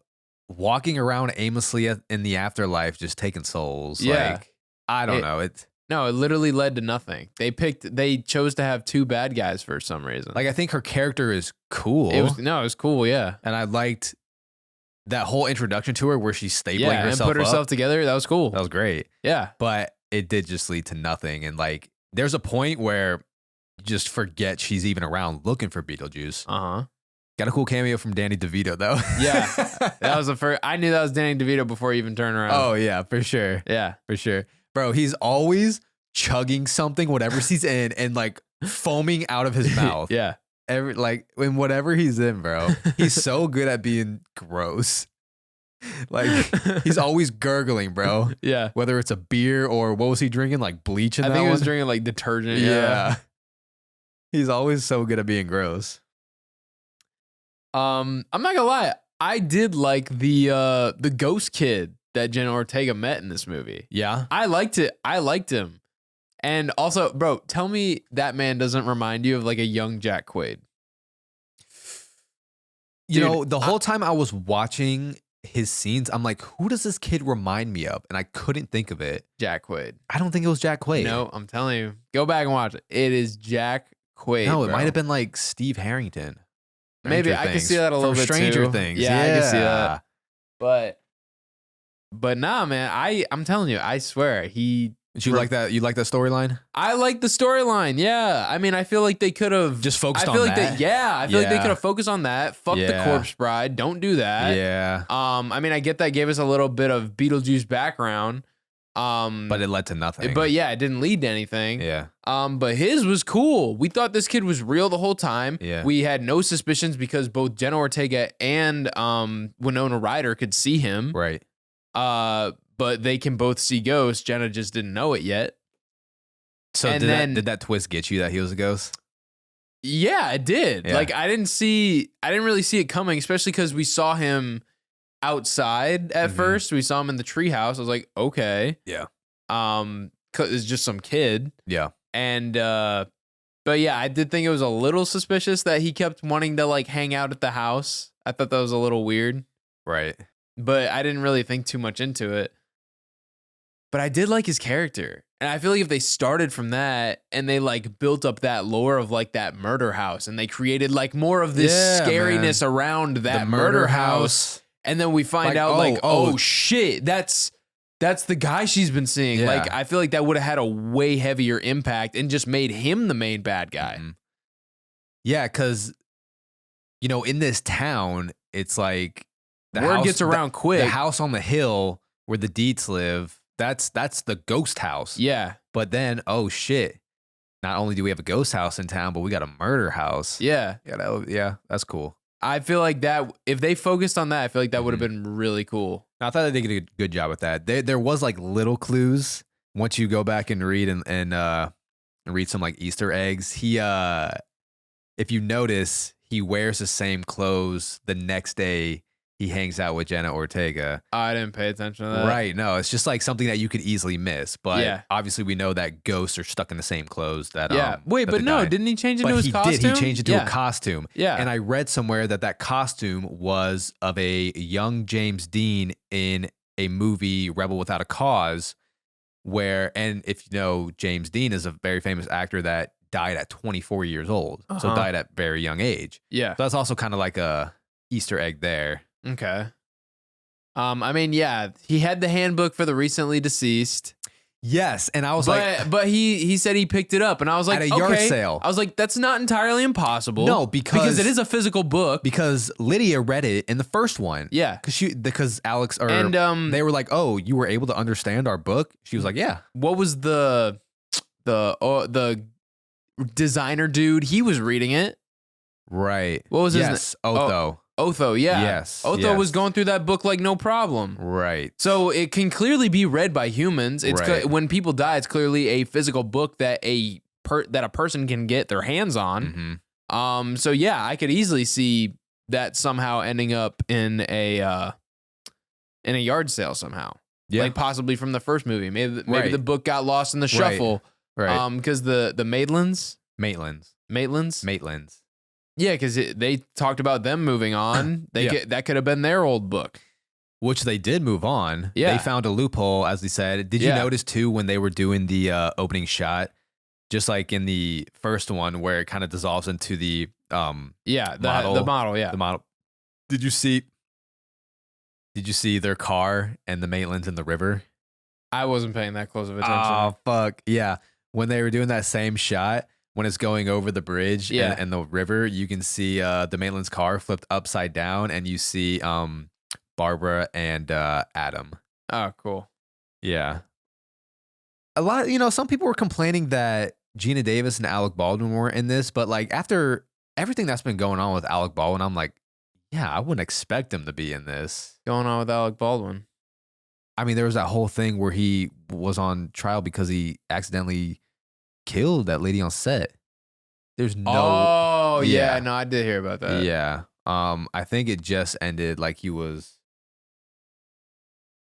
walking around aimlessly in the afterlife, just taking souls. Yeah. Like, I don't know. No, it literally led to nothing. They chose to have two bad guys for some reason. Like, I think her character is cool. It was cool. Yeah. And I liked that whole introduction to her where she's stapling herself and put herself together. That was cool. That was great. Yeah. But it did just lead to nothing. And like, there's a point where you just forget she's even around looking for Beetlejuice. Got a cool cameo from Danny DeVito though. Yeah. That was the first. I knew that was Danny DeVito before he even turned around. Oh yeah, for sure. Yeah, for sure. Bro, he's always chugging something, whatever he's in, and like foaming out of his mouth. Yeah. In whatever he's in, bro. He's so good at being gross. Like, he's always gurgling, bro. Yeah. Whether it's a beer or what was he drinking? Like bleach in that I think he was one? drinking like detergent. Yeah. He's always so good at being gross. I'm not gonna lie. I did like the ghost kid that Jenna Ortega met in this movie. Yeah. I liked it. I liked him. And also, bro, tell me that man doesn't remind you of like a young Jack Quaid. You know, the whole time I was watching his scenes, I'm like, who does this kid remind me of? And I couldn't think of it. Jack Quaid. I don't think it was Jack Quaid. No, I'm telling you. Go back and watch it. It is Jack Quaid. No, it might have been like Steve Harrington. Maybe I can see that a little bit Stranger too. Things. Yeah, I can see that. But nah, man, I'm telling you, I swear, you like that? You like that storyline? I like the storyline. Yeah, I mean, I feel like they could have just focused on that. I feel like they could have focused on that. Fuck the corpse bride. Don't do that. Yeah. I mean, I get that gave us a little bit of Beetlejuice background. But it led to nothing. But yeah, it didn't lead to anything. Yeah. But his was cool. We thought this kid was real the whole time. Yeah. We had no suspicions because both Jenna Ortega and Winona Ryder could see him. Right. But they can both see ghosts. Jenna just didn't know it yet. So did that twist get you that he was a ghost? Yeah, it did. Yeah. Like I didn't really see it coming, especially because we saw him outside at first. We saw him in the treehouse. I was like, okay. Yeah. Cause it's just some kid. Yeah. And but yeah, I did think it was a little suspicious that he kept wanting to like hang out at the house. I thought that was a little weird. Right. But I didn't really think too much into it. But I did like his character. And I feel like if they started from that and they like built up that lore of like that murder house and they created like more of this scariness around that murder house. And then we find out oh shit, that's the guy she's been seeing. Yeah. Like, I feel like that would have had a way heavier impact and just made him the main bad guy. Mm-hmm. Yeah, because, you know, in this town, it's like the word gets around quick. The house on the hill where the Deets live, that's the ghost house. Yeah. But then, oh shit. Not only do we have a ghost house in town, but we got a murder house. Yeah. Yeah, that's cool. I feel like that if they focused on that, I feel like that would have been really cool. I thought they did a good job with that. There was like little clues once you go back and read and read some like Easter eggs. He if you notice, he wears the same clothes the next day he hangs out with Jenna Ortega. I didn't pay attention to that. Right. No, it's just like something that you could easily miss. But obviously we know that ghosts are stuck in the same clothes that Wait, that but they no, died. didn't he change into his costume? He did. He changed into a costume. Yeah. And I read somewhere that costume was of a young James Dean in a movie Rebel Without a Cause, and if you know, James Dean is a very famous actor that died at 24 years old. So died at very young age. Yeah. So that's also kind of like a Easter egg there. Okay. I mean, yeah, he had the handbook for the recently deceased. Yes, and I was but he said he picked it up, and I was like, at a yard sale. I was like, that's not entirely impossible. No, because it is a physical book. Because Lydia read it in the first one. Yeah, because Alex they were like, oh, you were able to understand our book. She was like, yeah. What was the designer dude? He was reading it. Right. What was his name? Otho. Otho, yeah. Yes. Otho was going through that book like no problem. Right. So it can clearly be read by humans. It's when people die, it's clearly a physical book that a person can get their hands on. Mm-hmm. So yeah, I could easily see that somehow ending up in a yard sale somehow. Yeah. Like possibly from the first movie. Maybe the book got lost in the shuffle. Right. Because the Maitlands. Yeah, because they talked about them moving on. That could have been their old book. Which they did move on. Yeah. They found a loophole, as they said. Did you notice, too, when they were doing the opening shot, just like in the first one, where it kind of dissolves into the model? The model. Did you see their car and the Maitlands in the river? I wasn't paying that close of attention. Oh, fuck. Yeah. When they were doing that same shot, when it's going over the bridge and the river, you can see the Maitland's car flipped upside down, and you see Barbara and Adam. Oh, cool. Yeah. A lot, some people were complaining that Gina Davis and Alec Baldwin weren't in this, but like after everything that's been going on with Alec Baldwin, I'm like, yeah, I wouldn't expect him to be in this. Going on with Alec Baldwin? I mean, there was that whole thing where he was on trial because he accidentally killed that lady on set. There's no. Oh yeah, no, I did hear about that. Yeah, I think it just ended like he was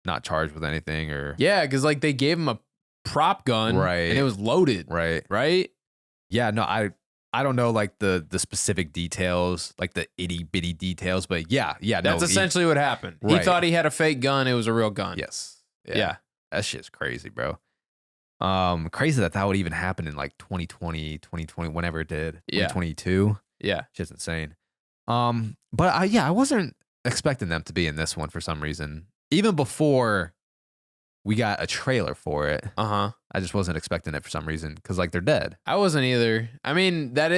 not charged with anything, or because like they gave him a prop gun, right, and it was loaded, right. Yeah, no, I don't know like the specific details, like the itty bitty details, but yeah, that's essentially what happened. Right. He thought he had a fake gun; it was a real gun. Yes, yeah. That shit's crazy, bro. Crazy that would even happen in like 2020, whenever it did. 2022. Yeah. Shit's insane. But I wasn't expecting them to be in this one for some reason. Even before we got a trailer for it. I just wasn't expecting it for some reason because like they're dead. I wasn't either. I mean, they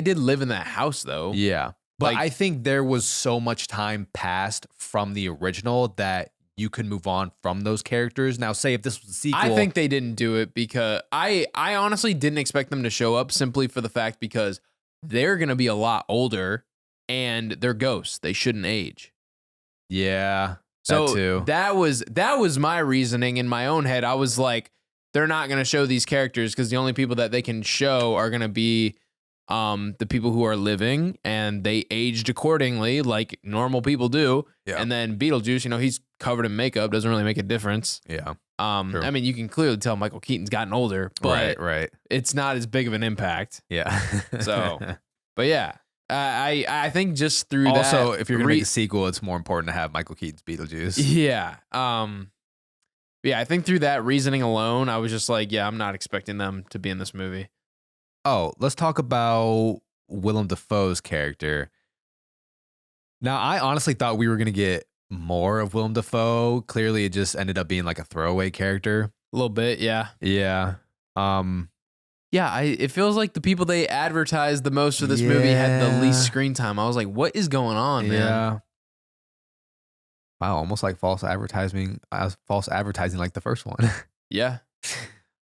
did live in that house though. Yeah. But like, I think there was so much time passed from the original that you could move on from those characters. Now, say if this was a sequel. I think they didn't do it because I honestly didn't expect them to show up simply for the fact because they're going to be a lot older and they're ghosts. They shouldn't age. Yeah. So that too. That was my reasoning in my own head. I was like, they're not going to show these characters because the only people that they can show are going to be the people who are living, and they aged accordingly like normal people do. Yeah. And then Beetlejuice, he's covered in makeup, doesn't really make a difference. Yeah. True. I mean, you can clearly tell Michael Keaton's gotten older, but right. It's not as big of an impact. Yeah. So, but yeah, I think just through that. Also, if you're gonna make a sequel, it's more important to have Michael Keaton's Beetlejuice. Yeah. Yeah, I think through that reasoning alone, I was just like, yeah, I'm not expecting them to be in this movie. Oh, let's talk about Willem Dafoe's character. Now, I honestly thought we were going to get more of Willem Dafoe. Clearly, it just ended up being like a throwaway character. A little bit, yeah. Yeah. It feels like the people they advertised the most for this movie had the least screen time. I was like, what is going on, man? Wow, almost like false advertising like the first one. Yeah.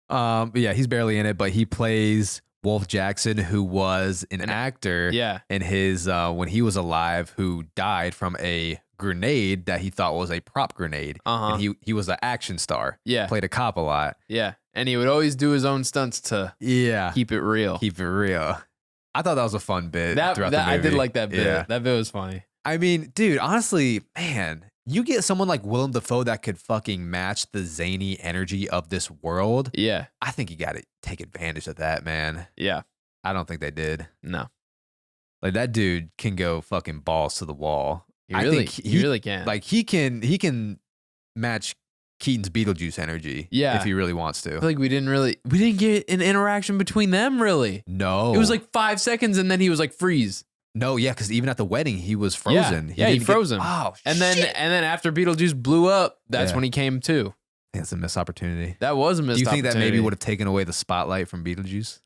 But yeah, he's barely in it, but he plays Wolf Jackson, who was an actor Yeah. in his when he was alive, who died from a grenade that he thought was a prop grenade. Uh-huh. And he was an action star. Yeah. Played a cop a lot. Yeah. And he would always do his own stunts to keep it real. Keep it real. I thought that was a fun bit throughout the movie. I did like that bit. Yeah. That bit was funny. I mean, dude, honestly, man, you get someone like Willem Dafoe that could fucking match the zany energy of this world. Yeah. I think you got to take advantage of that, man. Yeah. I don't think they did. No. Like that dude can go fucking balls to the wall. He really can. Like he can match Keaton's Beetlejuice energy. Yeah. If he really wants to. I feel like we didn't get an interaction between them really. No. It was like 5 seconds and then he was like freeze. No, yeah, because even at the wedding he was frozen. He froze him. Oh, and shit. then after Beetlejuice blew up, that's when he came to. I think it's a missed opportunity. That was a missed opportunity. Do you think that maybe would have taken away the spotlight from Beetlejuice?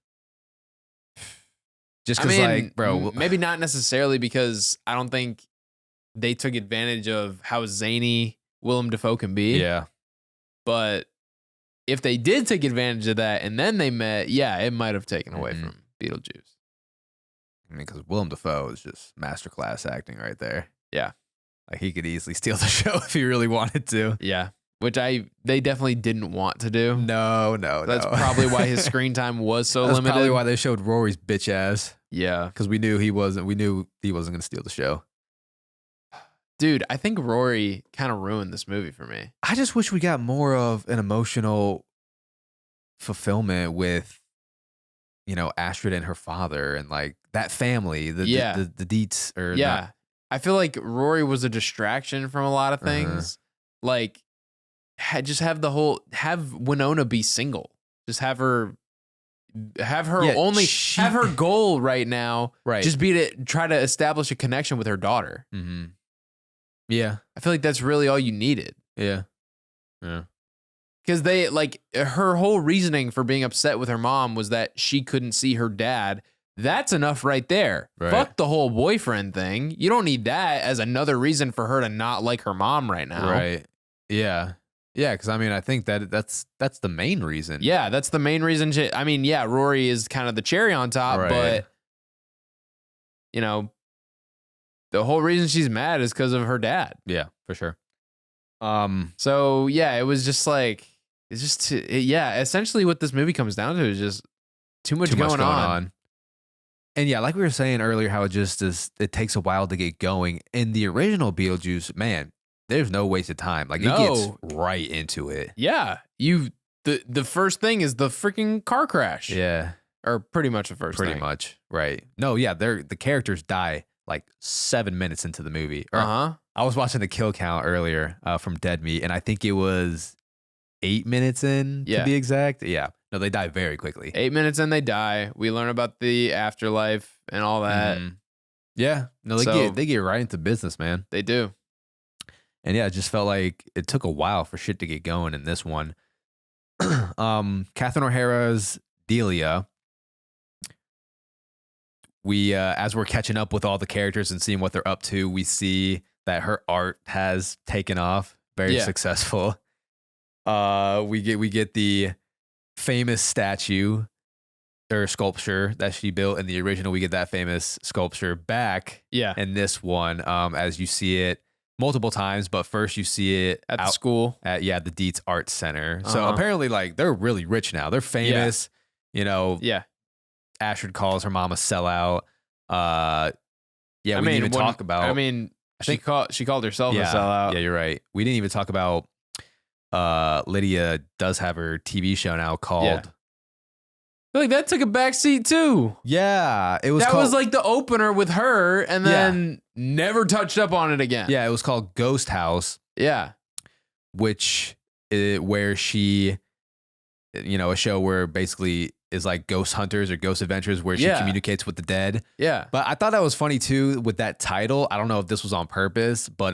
Just because, like, bro, maybe not necessarily, because I don't think they took advantage of how zany Willem Dafoe can be. Yeah. But if they did take advantage of that and then they met, it might have taken away from Beetlejuice. I mean, because Willem Dafoe is just masterclass acting right there. Yeah. Like, he could easily steal the show if he really wanted to. Yeah. Which they definitely didn't want to do. No. That's probably why his screen time was so limited. That's probably why they showed Rory's bitch ass. Yeah. Because we knew he wasn't going to steal the show. Dude, I think Rory kind of ruined this movie for me. I just wish we got more of an emotional fulfillment with, Astrid and her father and like that family, the Dietz or not. I feel like Rory was a distraction from a lot of things. Like, just have Winona be single. Just have her have her goal right now. Right. Just be to try to establish a connection with her daughter. Mm-hmm. Yeah. I feel like that's really all you needed. Yeah. Yeah. Because her whole reasoning for being upset with her mom was that she couldn't see her dad. That's enough right there. Right. Fuck the whole boyfriend thing. You don't need that as another reason for her to not like her mom right now. Right. Yeah. Yeah, because I mean, I think that's the main reason. Yeah, that's the main reason. Rory is kind of the cherry on top, right. But the whole reason she's mad is because of her dad. Yeah, for sure. So yeah, it was just like essentially what this movie comes down to is just too much going on. And yeah, like we were saying earlier, how it takes a while to get going. In the original Beetlejuice, man, there's no wasted time. Like, it gets right into it. Yeah. The first thing is the freaking car crash. Yeah. Or pretty much the first thing. Pretty much. Right. No, yeah, the characters die like 7 minutes into the movie. I was watching the kill count earlier from Dead Meat, and I think it was 8 minutes in to be exact. Yeah. No, they die very quickly. 8 minutes in, they die. We learn about the afterlife and all that. Mm-hmm. Yeah. No, they get right into business, man. They do. And yeah, it just felt like it took a while for shit to get going in this one. Catherine O'Hara's Delia. We, as we're catching up with all the characters and seeing what they're up to, we see that her art has taken off. Very successful. We get the famous statue or sculpture that she built in the original. We get that famous sculpture back. Yeah. In this one, as you see it multiple times, but first you see it at the school at the Dietz Art Center. So apparently, like, they're really rich now. They're famous. Yeah. Astrid calls her mom a sellout. We didn't even talk about. I mean, she called herself a sellout. Yeah, you're right. We didn't even talk about. Lydia does have her TV show now called. Yeah. I feel like that took a backseat too. Yeah, it was. That was like the opener with her, and then never touched up on it again. Yeah, it was called Ghost House. Yeah, where she, a show where basically is like ghost hunters or ghost adventures where she communicates with the dead. Yeah, but I thought that was funny too with that title. I don't know if this was on purpose, but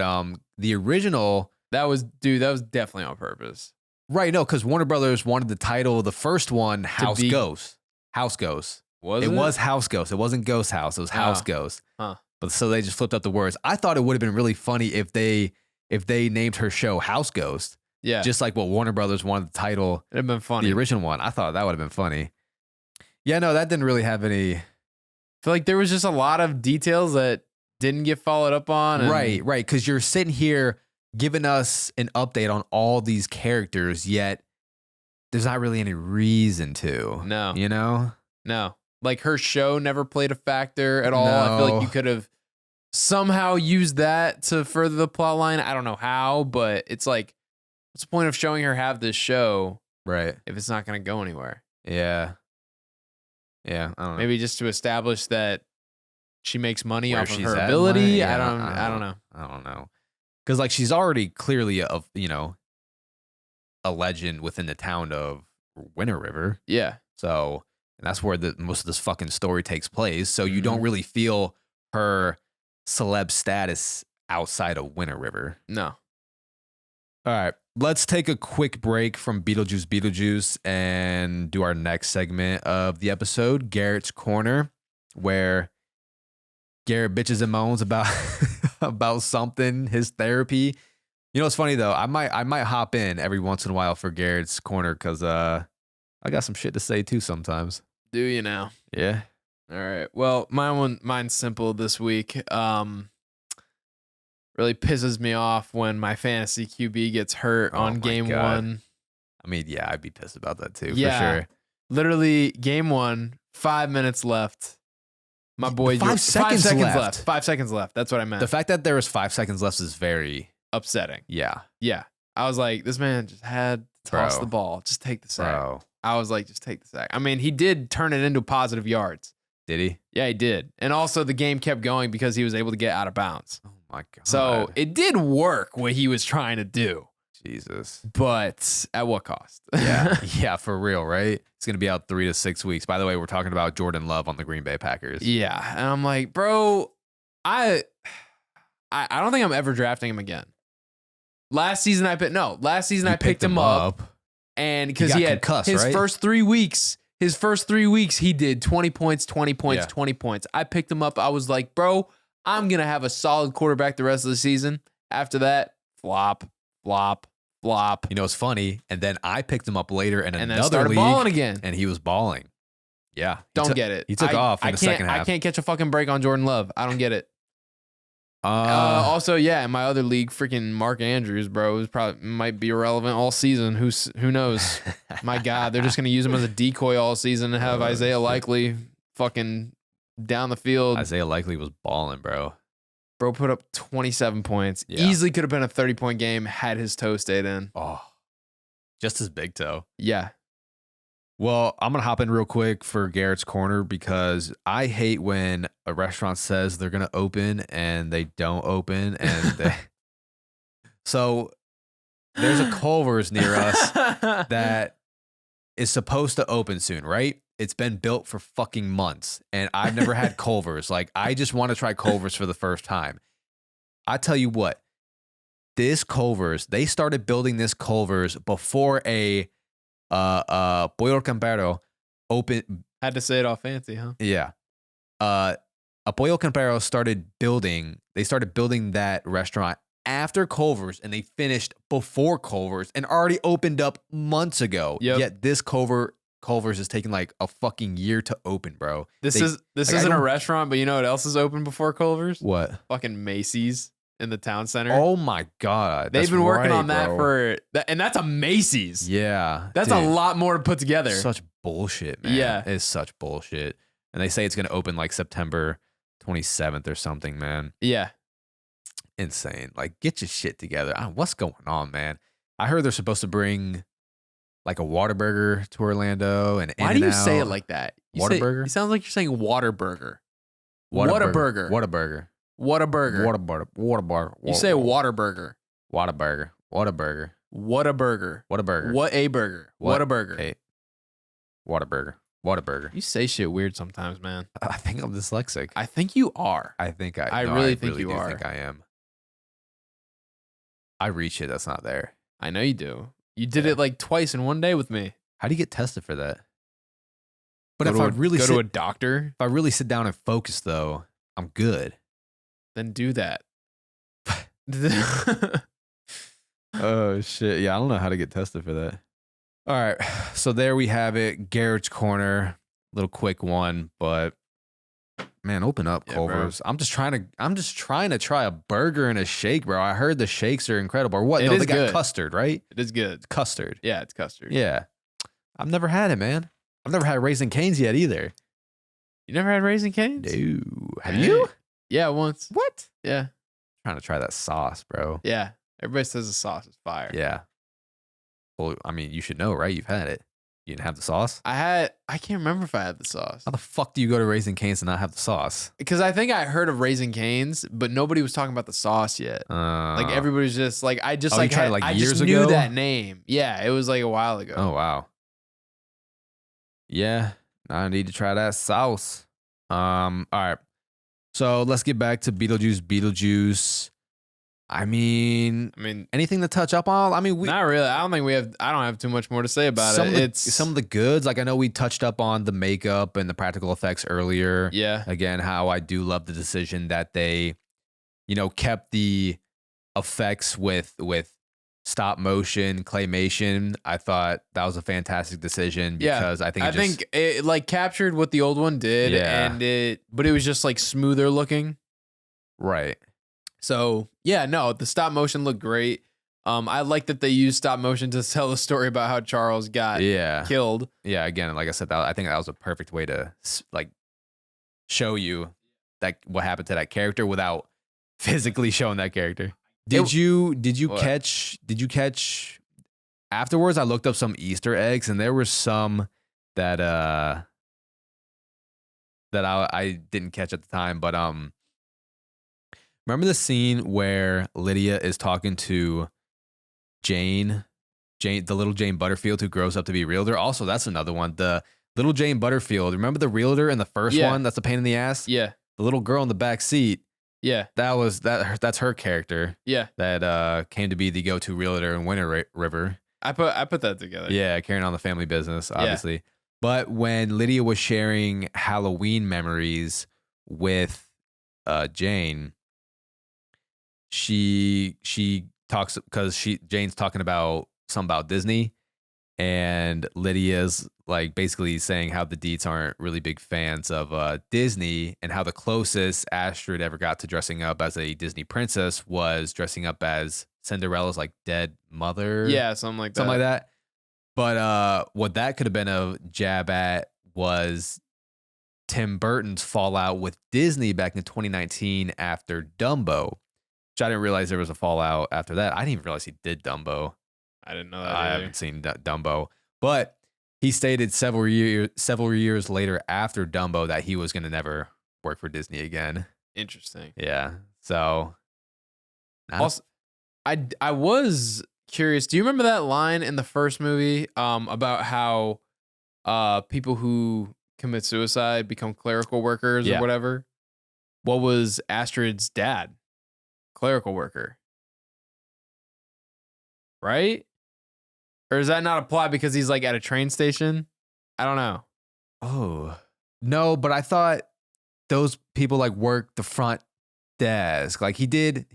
the original that was definitely on purpose. Right, no, because Warner Brothers wanted the title of the first one House Ghost. House Ghost. It was House Ghost. It wasn't Ghost House. It was House Ghost. Huh. But so they just flipped up the words. I thought it would have been really funny if they if they named her show House Ghost. Yeah. Just like what Warner Brothers wanted the title. It'd have been funny. The original one. I thought that would have been funny. Yeah, no, that didn't really have any. I feel like there was just a lot of details that didn't get followed up on. And Right. Because you're sitting here giving us an update on all these characters, yet there's not really any reason to. No. You know? No. Like her show never played a factor at all. I feel like you could have somehow used that to further the plot line. I don't know how, but it's like, what's the point of showing her have this show? Right. If it's not going to go anywhere? Yeah. Yeah. I don't know. Maybe just to establish that she makes money Where off of she's her at in ability. life? Yeah, I don't know. I don't know. Because like she's already clearly a legend within the town of Winter River. Yeah. So, and that's where most of this fucking story takes place. So you don't really feel her celeb status outside of Winter River. No. All right. Let's take a quick break from Beetlejuice and do our next segment of the episode, Garrett's Corner, where Garrett bitches and moans about about something, his therapy. You know, it's funny though. I might hop in every once in a while for Garrett's Corner because I got some shit to say too sometimes. Do you now? Yeah. All right. Well, mine's simple this week. Really pisses me off when my fantasy QB gets hurt on game 1. I mean, yeah, I'd be pissed about that too, Yeah. for sure. Literally, game 1, 5 minutes left. My boy, 5 seconds left. 5 seconds left. That's what I meant. The fact that there was 5 seconds left is very upsetting. Yeah. Yeah. I was like, this man just had to toss the ball. Just take the sack. Bro. I was like, just take the sack. I mean, he did turn it into positive yards. Did he? Yeah, he did. And also the game kept going because he was able to get out of bounds. Oh my God. So it did work what he was trying to do. Jesus. But at what cost? Yeah. Yeah, for real, right? It's going to be out 3 to 6 weeks. By the way, we're talking about Jordan Love on the Green Bay Packers. Yeah. And I'm like, bro, I don't think I'm ever drafting him again. Last season I picked him up. And because he had concussed, his right? first 3 weeks, he did 20 points, 20 points, Yeah. 20 points. I picked him up. I was like, bro, I'm going to have a solid quarterback the rest of the season. After that, flop, flop, flop. You know, it's funny. And then I picked him up later in And then another started league. balling again. And he was balling. Yeah. Don't get it. He took off in the second half. I can't catch a fucking break on Jordan Love. I don't get it. Also, yeah, in my other league, freaking Mark Andrews, bro, might be irrelevant all season. Who knows? My God, they're just gonna use him as a decoy all season and have Isaiah Likely fucking down the field. Isaiah Likely was balling, bro. Bro put up 27 points. Yeah. Easily could have been a 30-point game had his toe stayed in. Oh, just his big toe. Yeah. Well, I'm going to hop in real quick for Garrett's Corner because I hate when a restaurant says they're going to open and they don't open. So there's a Culver's near us that is supposed to open soon, right? It's been built for fucking months and I've never had Culver's. Like, I just want to try Culver's for the first time. I tell you what, this Culver's, they started building this Culver's before a Pollo Campero open. Had to say it all fancy, huh? Yeah. A Pollo Campero started building that restaurant after Culver's and they finished before Culver's and already opened up months ago. Yep. Yet this Culver's is taking like a fucking year to open, bro. This isn't a restaurant, but you know what else is open before Culver's? What? Fucking Macy's in the town center. Oh my God. They've been working on that bro. and that's a Macy's. Yeah. That's dude, a lot more to put together. Such bullshit, man. Yeah. It's such bullshit. And they say it's going to open like September 27th or something, man. Yeah. Insane. Like, get your shit together. What's going on, man? I heard they're supposed to bring like a Whataburger to Orlando. And why do you say it like that? Whataburger? It sounds like you're saying Whataburger. Whataburger. Whataburger. Whataburger. You say Whataburger. Whataburger. Whataburger. Whataburger. Whataburger. What a burger. Whataburger. Hey. Whataburger. Whataburger. You say shit weird sometimes, man. I think I'm dyslexic. I think you are. I think I really think you do are. think I am. I read shit that's not there. I know you do. You did it like twice in one day with me. How do you get tested for that? But Go to a doctor, if I really sit down and focus, though, I'm good. then do that. Oh shit. Yeah, I don't know how to get tested for that. All right. So there we have it. Garrett's corner. Little quick one, but man, open up, Culver's. I'm just trying to try a burger and a shake, bro. I heard the shakes are incredible. Or what? It No, is they got good. custard, right? It is good. Custard. Yeah, it's custard. Yeah. I've never had it, man. I've never had Raisin Canes yet either. You never had Raisin Canes? No. Have you? Yeah, once. What? Yeah. Trying to try that sauce, bro. Yeah. Everybody says the sauce is fire. Yeah. Well, I mean, you should know, right? You've had it. You didn't have the sauce? I can't remember if I had the sauce. How the fuck do you go to Raisin Canes and not have the sauce? Because I think I heard of Raisin Canes, but nobody was talking about the sauce yet. Like everybody's just like, I just like, tried it, like, I years just ago? knew that name. Yeah, it was like a while ago. Oh, wow. Yeah, I need to try that sauce. All right. So let's get back to Beetlejuice. I mean, anything to touch up on? I mean, not really. I don't have too much more to say about it. Some of the goods, like I know we touched up on the makeup and the practical effects earlier. Yeah. Again, how I do love the decision that they, kept the effects with stop motion claymation. I thought that was a fantastic decision because I think it like captured what the old one did, but it was just like smoother looking. Right. So yeah, no, the stop motion looked great. I like that they used stop motion to tell the story about how Charles got killed. Yeah, again, like I said, I think that was a perfect way to like show you that what happened to that character without physically showing that character. Did you catch afterwards? I looked up some Easter eggs and there were some that I didn't catch at the time, but remember the scene where Lydia is talking to Jane, the little Jane Butterfield who grows up to be a realtor? Also, that's another one. The little Jane Butterfield. Remember the realtor in the first one? That's a pain in the ass. Yeah. The little girl in the back seat. Yeah. That's her character. Yeah. That came to be the go-to realtor in Winter River. I put that together. Yeah, carrying on the family business, obviously. Yeah. But when Lydia was sharing Halloween memories with Jane, she talks because Jane's talking about something about Disney, and Lydia's like basically saying how the Deets aren't really big fans of Disney, and how the closest Astrid ever got to dressing up as a Disney princess was dressing up as Cinderella's like dead mother. Yeah, something like that. But what that could have been a jab at was Tim Burton's fallout with Disney back in 2019 after Dumbo. Which I didn't realize there was a fallout after that. I didn't even realize he did Dumbo. I didn't know that. I haven't seen Dumbo. But he stated several years later after Dumbo that he was going to never work for Disney again. Interesting. Yeah. So. Also, I was curious. Do you remember that line in the first movie about how people who commit suicide become clerical workers or whatever? What was Astrid's dad? Clerical worker, right? Or does that not apply because he's like at a train station? I don't know. Oh, no, but I thought those people like worked the front desk. Like he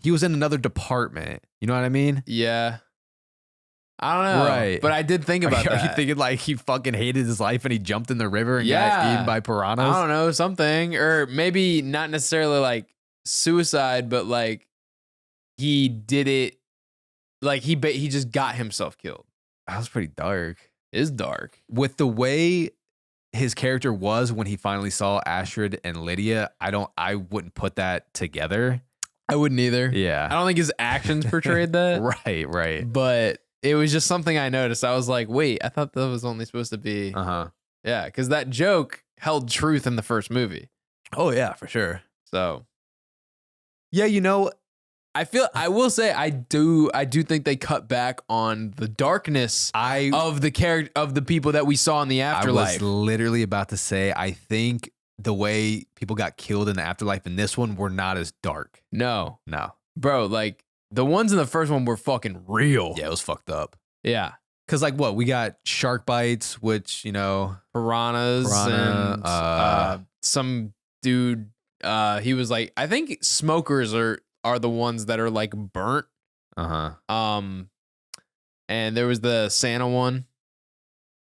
was in another department. You know what I mean? Yeah. I don't know. Right. But I did think about that. Are you thinking like he fucking hated his life and he jumped in the river and got eaten by piranhas? I don't know, something. Or maybe not necessarily like suicide, but like he did it, like he just got himself killed. That was pretty dark. It is dark. With the way his character was when he finally saw Astrid and Lydia, I wouldn't put that together. I wouldn't either. Yeah. I don't think his actions portrayed that. Right. But it was just something I noticed. I was like, wait, I thought that was only supposed to be. Yeah, because that joke held truth in the first movie. Oh, yeah, for sure. So. Yeah, I will say I do think they cut back on the darkness of the character of the people that we saw in the afterlife. I was literally about to say, I think the way people got killed in the afterlife in this one were not as dark. No. Bro, like the ones in the first one were fucking real. Yeah, it was fucked up. Yeah. Cause like what? We got shark bites, which, piranhas and some dude, he was like, I think smokers are the ones that are like burnt. And there was the Santa one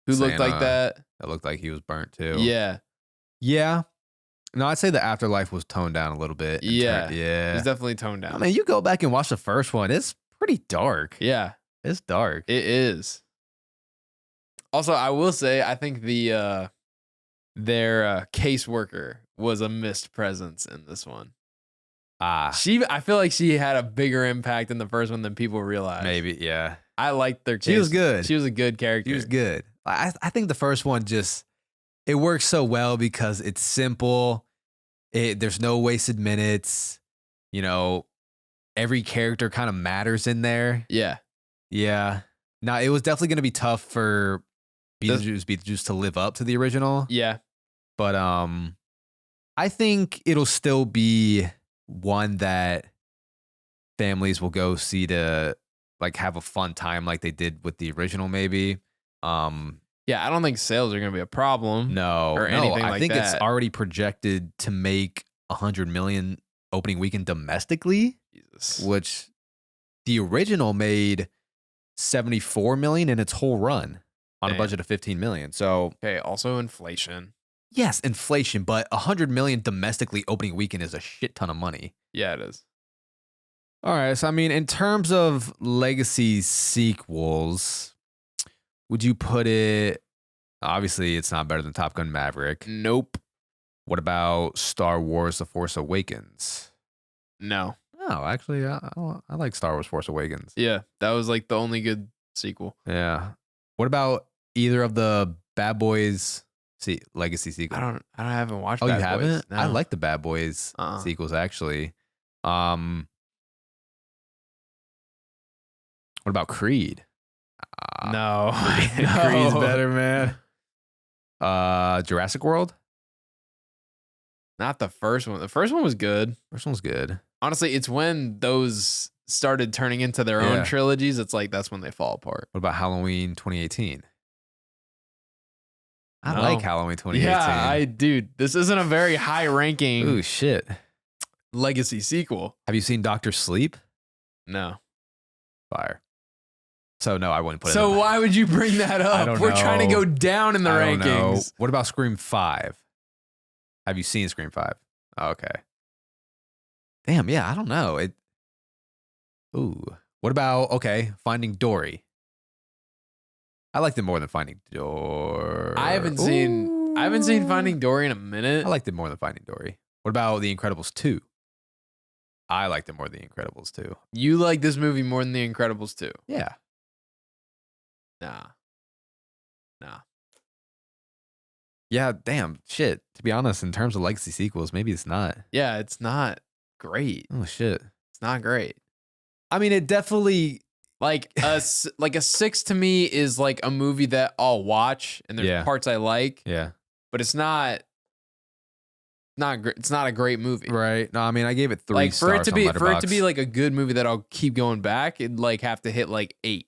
who looked like that. That looked like he was burnt too. Yeah. Yeah. No, I'd say the afterlife was toned down a little bit. Yeah. Yeah. It's definitely toned down. I mean, you go back and watch the first one. It's pretty dark. Yeah. It's dark. It is. Also, I will say, I think their caseworker was a missed presence in this one. I feel like she had a bigger impact in the first one than people realize. Maybe, yeah. I liked their case. She was good. She was a good character. She was good. I think the first one it works so well because it's simple. There's no wasted minutes. You know, every character kind of matters in there. Yeah. Yeah. Now, it was definitely going to be tough for Beetlejuice to live up to the original. Yeah. But I think it'll still be one that families will go see to like have a fun time like they did with the original maybe. Yeah, I don't think sales are going to be a problem. No. Or anything I like think that. It's already projected to make 100 million opening weekend domestically, Jesus. which the original made 74 million in its whole run on a budget of 15 million. So, okay, also inflation. Yes, inflation, but 100 million domestically opening weekend is a shit ton of money. Yeah, it is. All right, so I mean, in terms of legacy sequels, would you put it? Obviously, it's not better than Top Gun Maverick. Nope. What about Star Wars: The Force Awakens? No. Oh, actually, I like Star Wars: Force Awakens. Yeah, that was like the only good sequel. Yeah. What about either of the Bad Boys legacy sequels? I haven't watched. Oh, Bad you haven't? Boys. I No. like the Bad Boys sequels actually. What about Creed? No. Creed's better, man. Jurassic World? Not the first one. The first one was good. First one's good. Honestly, it's when those started turning into their own trilogies, it's like that's when they fall apart. What about Halloween 2018? I like Halloween 2018. Yeah, dude, this isn't a very high ranking Ooh, shit. legacy sequel. Have you seen Dr. Sleep? No. Fire. So no, I wouldn't put it. So why would you bring that up? I don't We're know. trying to go down in the I don't know. rankings. What about Scream 5? Have you seen Scream 5? Oh, okay. Damn, yeah, I don't know. Ooh. What about Finding Dory? I liked it more than Finding Dory. I haven't seen Finding Dory in a minute. I liked it more than Finding Dory. What about The Incredibles 2? I liked it more than The Incredibles 2. You like this movie more than The Incredibles 2? Yeah. Nah. Yeah, damn. Shit. To be honest, in terms of legacy sequels, maybe it's not. Yeah, it's not great. Oh, shit. It's not great. I mean, it definitely... Like a 6 to me is like a movie that I'll watch and there's parts I like. Yeah. But it's not it's not a great movie. Right. No, I mean, I gave it 3 like for stars it to be on Letterboxd. like a good movie that I'll keep going back, it'd like have to hit like 8.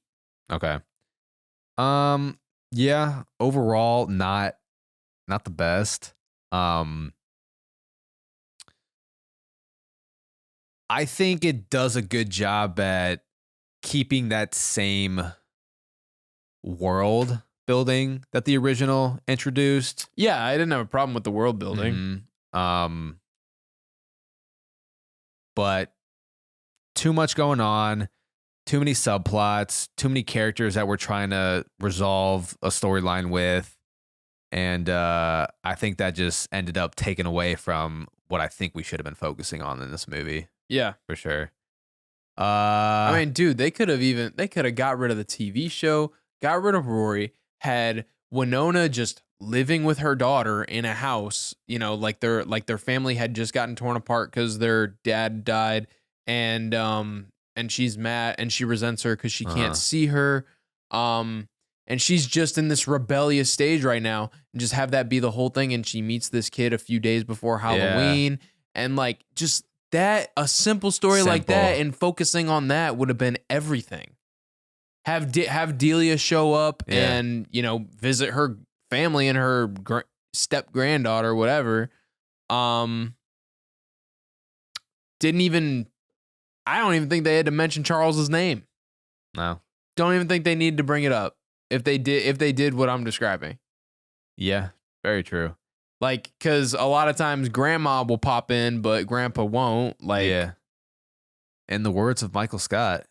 Okay. Yeah, overall not the best. I think it does a good job at keeping that same world building that the original introduced. Yeah, I didn't have a problem with the world building. Mm-hmm. But too much going on, too many subplots, too many characters that we're trying to resolve a storyline with. And I think that just ended up taken away from what I think we should have been focusing on in this movie. Yeah, for sure. I mean, dude, they could have got rid of the TV show, got rid of Rory, had Winona just living with her daughter in a house, you know, like their family had just gotten torn apart because their dad died, and she's mad and she resents her because she can't see her. And she's just in this rebellious stage right now, and just have that be the whole thing. And she meets this kid a few days before Halloween, and like just that, a simple story like that, and focusing on that would have been everything. Have Delia show up and, you know, visit her family and her step granddaughter, whatever. I don't even think they had to mention Charles's name. No. don't even think they need to bring it up if they did what I'm describing. Yeah, very true. Like, because a lot of times grandma will pop in, but grandpa won't. Like, yeah. In the words of Michael Scott,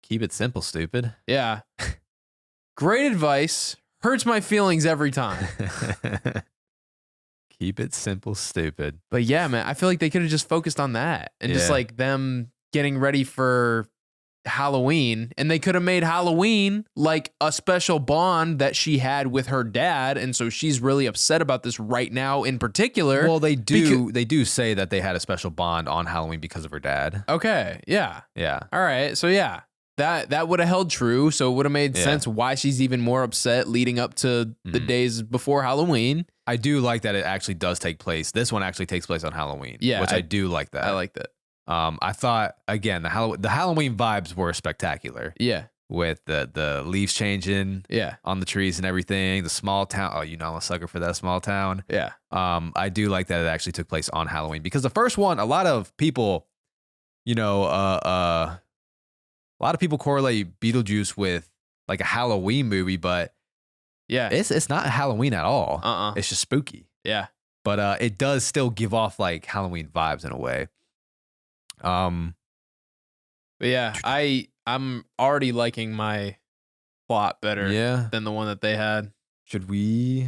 keep it simple, stupid. Yeah. Great advice. Hurts my feelings every time. Keep it simple, stupid. But yeah, man, I feel like they could have just focused on that and just like them getting ready for Halloween. And they could have made Halloween like a special bond that she had with her dad. And so she's really upset about this right now in particular. Well, they do say that they had a special bond on Halloween because of her dad. Okay. Yeah. Yeah. All right. So yeah. That would have held true, so it would have made sense why she's even more upset leading up to the days before Halloween. I do like that it actually does take place. This one actually takes place on Halloween. Yeah, which I do like that. I like that. I thought again the Halloween vibes were spectacular. Yeah, with the leaves changing. Yeah, on the trees and everything. The small town. Oh, I'm a sucker for that small town. Yeah. I do like that it actually took place on Halloween because the first one, a lot of people, a lot of people correlate Beetlejuice with like a Halloween movie, but yeah, it's not Halloween at all. It's just spooky. Yeah. But it does still give off like Halloween vibes in a way. But yeah, I'm already liking my plot better than the one that they had. Should we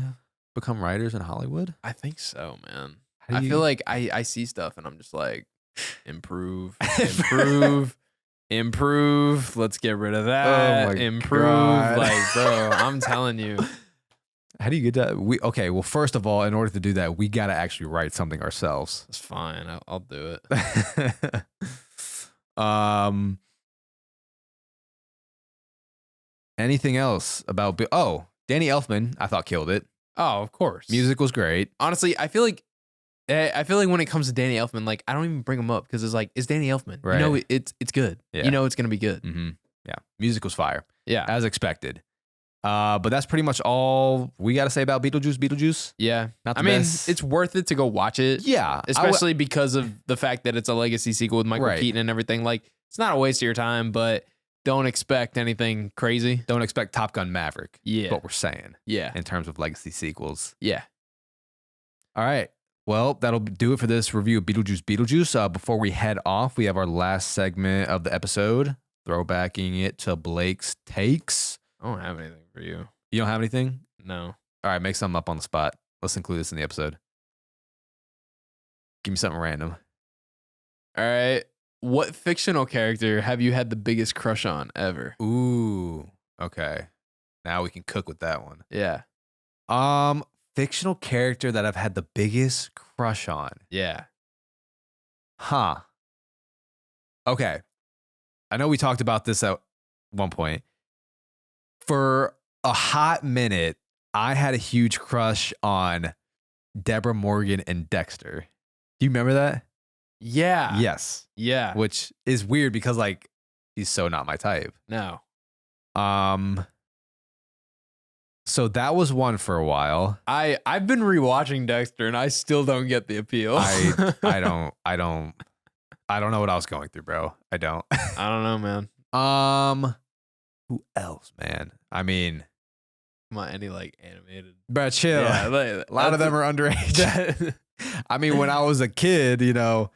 become writers in Hollywood? I think so, man. I feel like I see stuff and I'm just like, improve. Improve. Let's get rid of that. Improve. God. Like, bro, I'm telling you. How do you get that? Okay, well, first of all, in order to do that, we got to actually write something ourselves. That's fine. I'll do it. Anything else about Danny Elfman, I thought killed it. Oh, of course. Music was great. Honestly, I feel like when it comes to Danny Elfman, like I don't even bring him up because it's like it's Danny Elfman. Right. It's good. Yeah. It's gonna be good. Mm-hmm. Yeah, music was fire. Yeah, as expected. But that's pretty much all we got to say about Beetlejuice. Yeah, not the best. It's worth it to go watch it. Yeah, especially because of the fact that it's a legacy sequel with Michael Keaton and everything. Like it's not a waste of your time, but don't expect anything crazy. Don't expect Top Gun Maverick. Yeah, is what we're saying. Yeah, in terms of legacy sequels. Yeah. All right. Well, that'll do it for this review of Beetlejuice. Before we head off, we have our last segment of the episode, throwbacking it to Blake's takes. I don't have anything for you. You don't have anything? No. All right, make something up on the spot. Let's include this in the episode. Give me something random. All right. What fictional character have you had the biggest crush on ever? Ooh, okay. Now we can cook with that one. Yeah. Fictional character that I've had the biggest crush on. Yeah. Huh. Okay. I know we talked about this at one point. For a hot minute, I had a huge crush on Deborah Morgan and Dexter. Do you remember that? Yeah. Yes. Yeah. Which is weird because like he's so not my type. No. So that was one for a while. I've been rewatching Dexter and I still don't get the appeal. I don't know what I was going through, bro. I don't. I don't know, man. Who else, man? I mean, come on, any like animated. Bro, chill. Yeah, a lot of them are underage. I mean, when I was a kid, Ty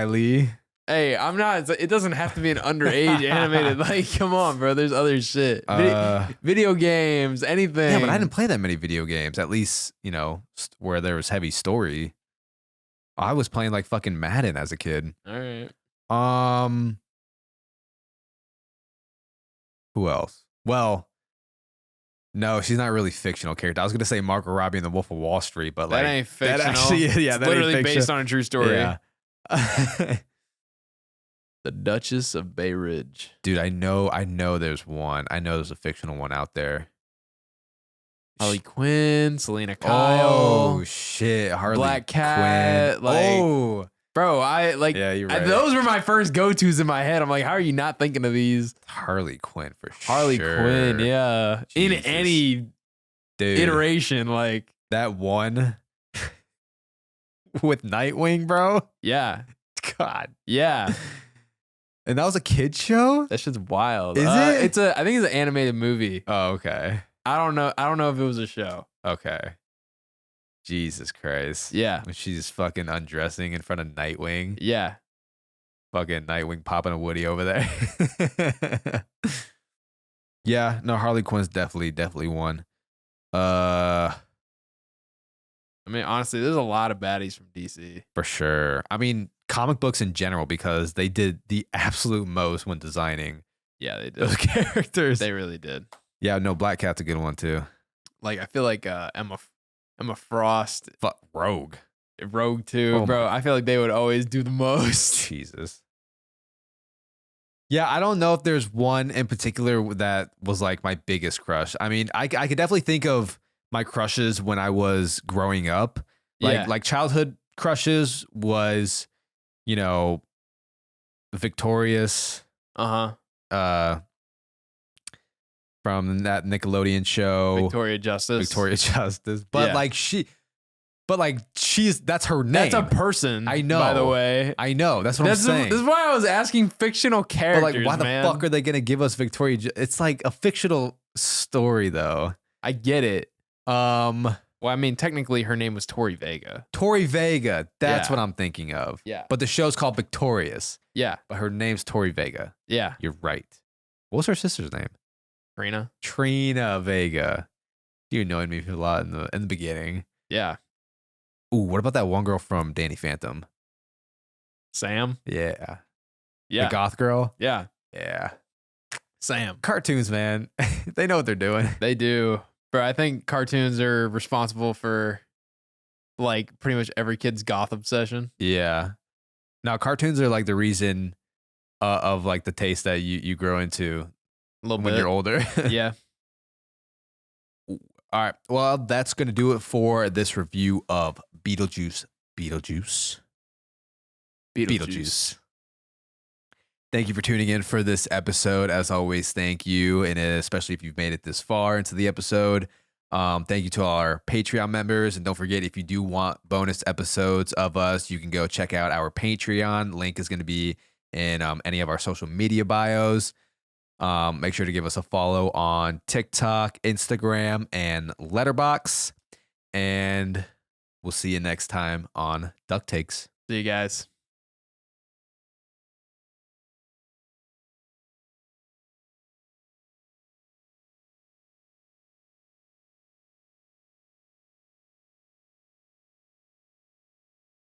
Lee. Hey, I'm not. It doesn't have to be an underage animated. Like, come on, bro. There's other shit. Video games, anything. Yeah, but I didn't play that many video games. At least, where there was heavy story. I was playing like fucking Madden as a kid. All right. Who else? Well, no, she's not really fictional character. I was gonna say Margot Robbie in The Wolf of Wall Street, but like that ain't fictional. That actually, yeah, it's that literally ain't based on a true story. Yeah. The Duchess of Bay Ridge. Dude, I know there's one. I know there's a fictional one out there. Harley Quinn, Selena Kyle. Oh shit, Harley Black Cat. Quinn. Bro, I like. Yeah, you're right. Those were my first go-tos in my head. I'm like, how are you not thinking of these? Harley Quinn for sure. Harley Quinn, yeah. Jesus. In any iteration, like that one with Nightwing, bro. Yeah. God. Yeah. And that was a kid show? That shit's wild. Is it? I think it's an animated movie. Oh, okay. I don't know if it was a show. Okay. Jesus Christ. Yeah. When she's fucking undressing in front of Nightwing. Yeah. Fucking Nightwing popping a Woody over there. Yeah, no, Harley Quinn's definitely one. I mean, honestly, there's a lot of baddies from DC. For sure. I mean, comic books in general, because they did the absolute most when designing Yeah, they did. those characters. They really did. Yeah, no, Black Cat's a good one too. Like, I feel like Emma Frost, Rogue. Rogue too, bro. I feel like they would always do the most. Jesus. Yeah, I don't know if there's one in particular that was like my biggest crush. I mean, I could definitely think of my crushes when I was growing up. Like childhood crushes was, you know, Victorious. Uh-huh. From that Nickelodeon show. Victoria Justice. But that's her name. That's a person. I know. By the way. I know. That's what I'm saying. This is why I was asking fictional characters. But like, why the fuck are they gonna give us Victoria? It's like a fictional story, though. I get it. Well, I mean, technically, her name was Tori Vega. Tori Vega. That's what I'm thinking of. Yeah. But the show's called Victorious. Yeah. But her name's Tori Vega. Yeah. You're right. What was her sister's name? Trina Vega. You annoyed me a lot in the beginning. Yeah. Ooh, what about that one girl from Danny Phantom? Sam? Yeah. Yeah. The goth girl? Yeah. Yeah. Sam. Cartoons, man. They know what they're doing. They do. Bro, I think cartoons are responsible for like pretty much every kid's goth obsession. Yeah. Now, cartoons are like the reason of like the taste that you grow into a little when bit. You're older. Yeah. All right. Well, that's going to do it for this review of Beetlejuice. Thank you for tuning in for this episode. As always, thank you. And especially if you've made it this far into the episode. Thank you to all our Patreon members. And don't forget, if you do want bonus episodes of us, you can go check out our Patreon. Link is going to be in any of our social media bios. Make sure to give us a follow on TikTok, Instagram, and Letterboxd. And we'll see you next time on Duck Takes. See you guys.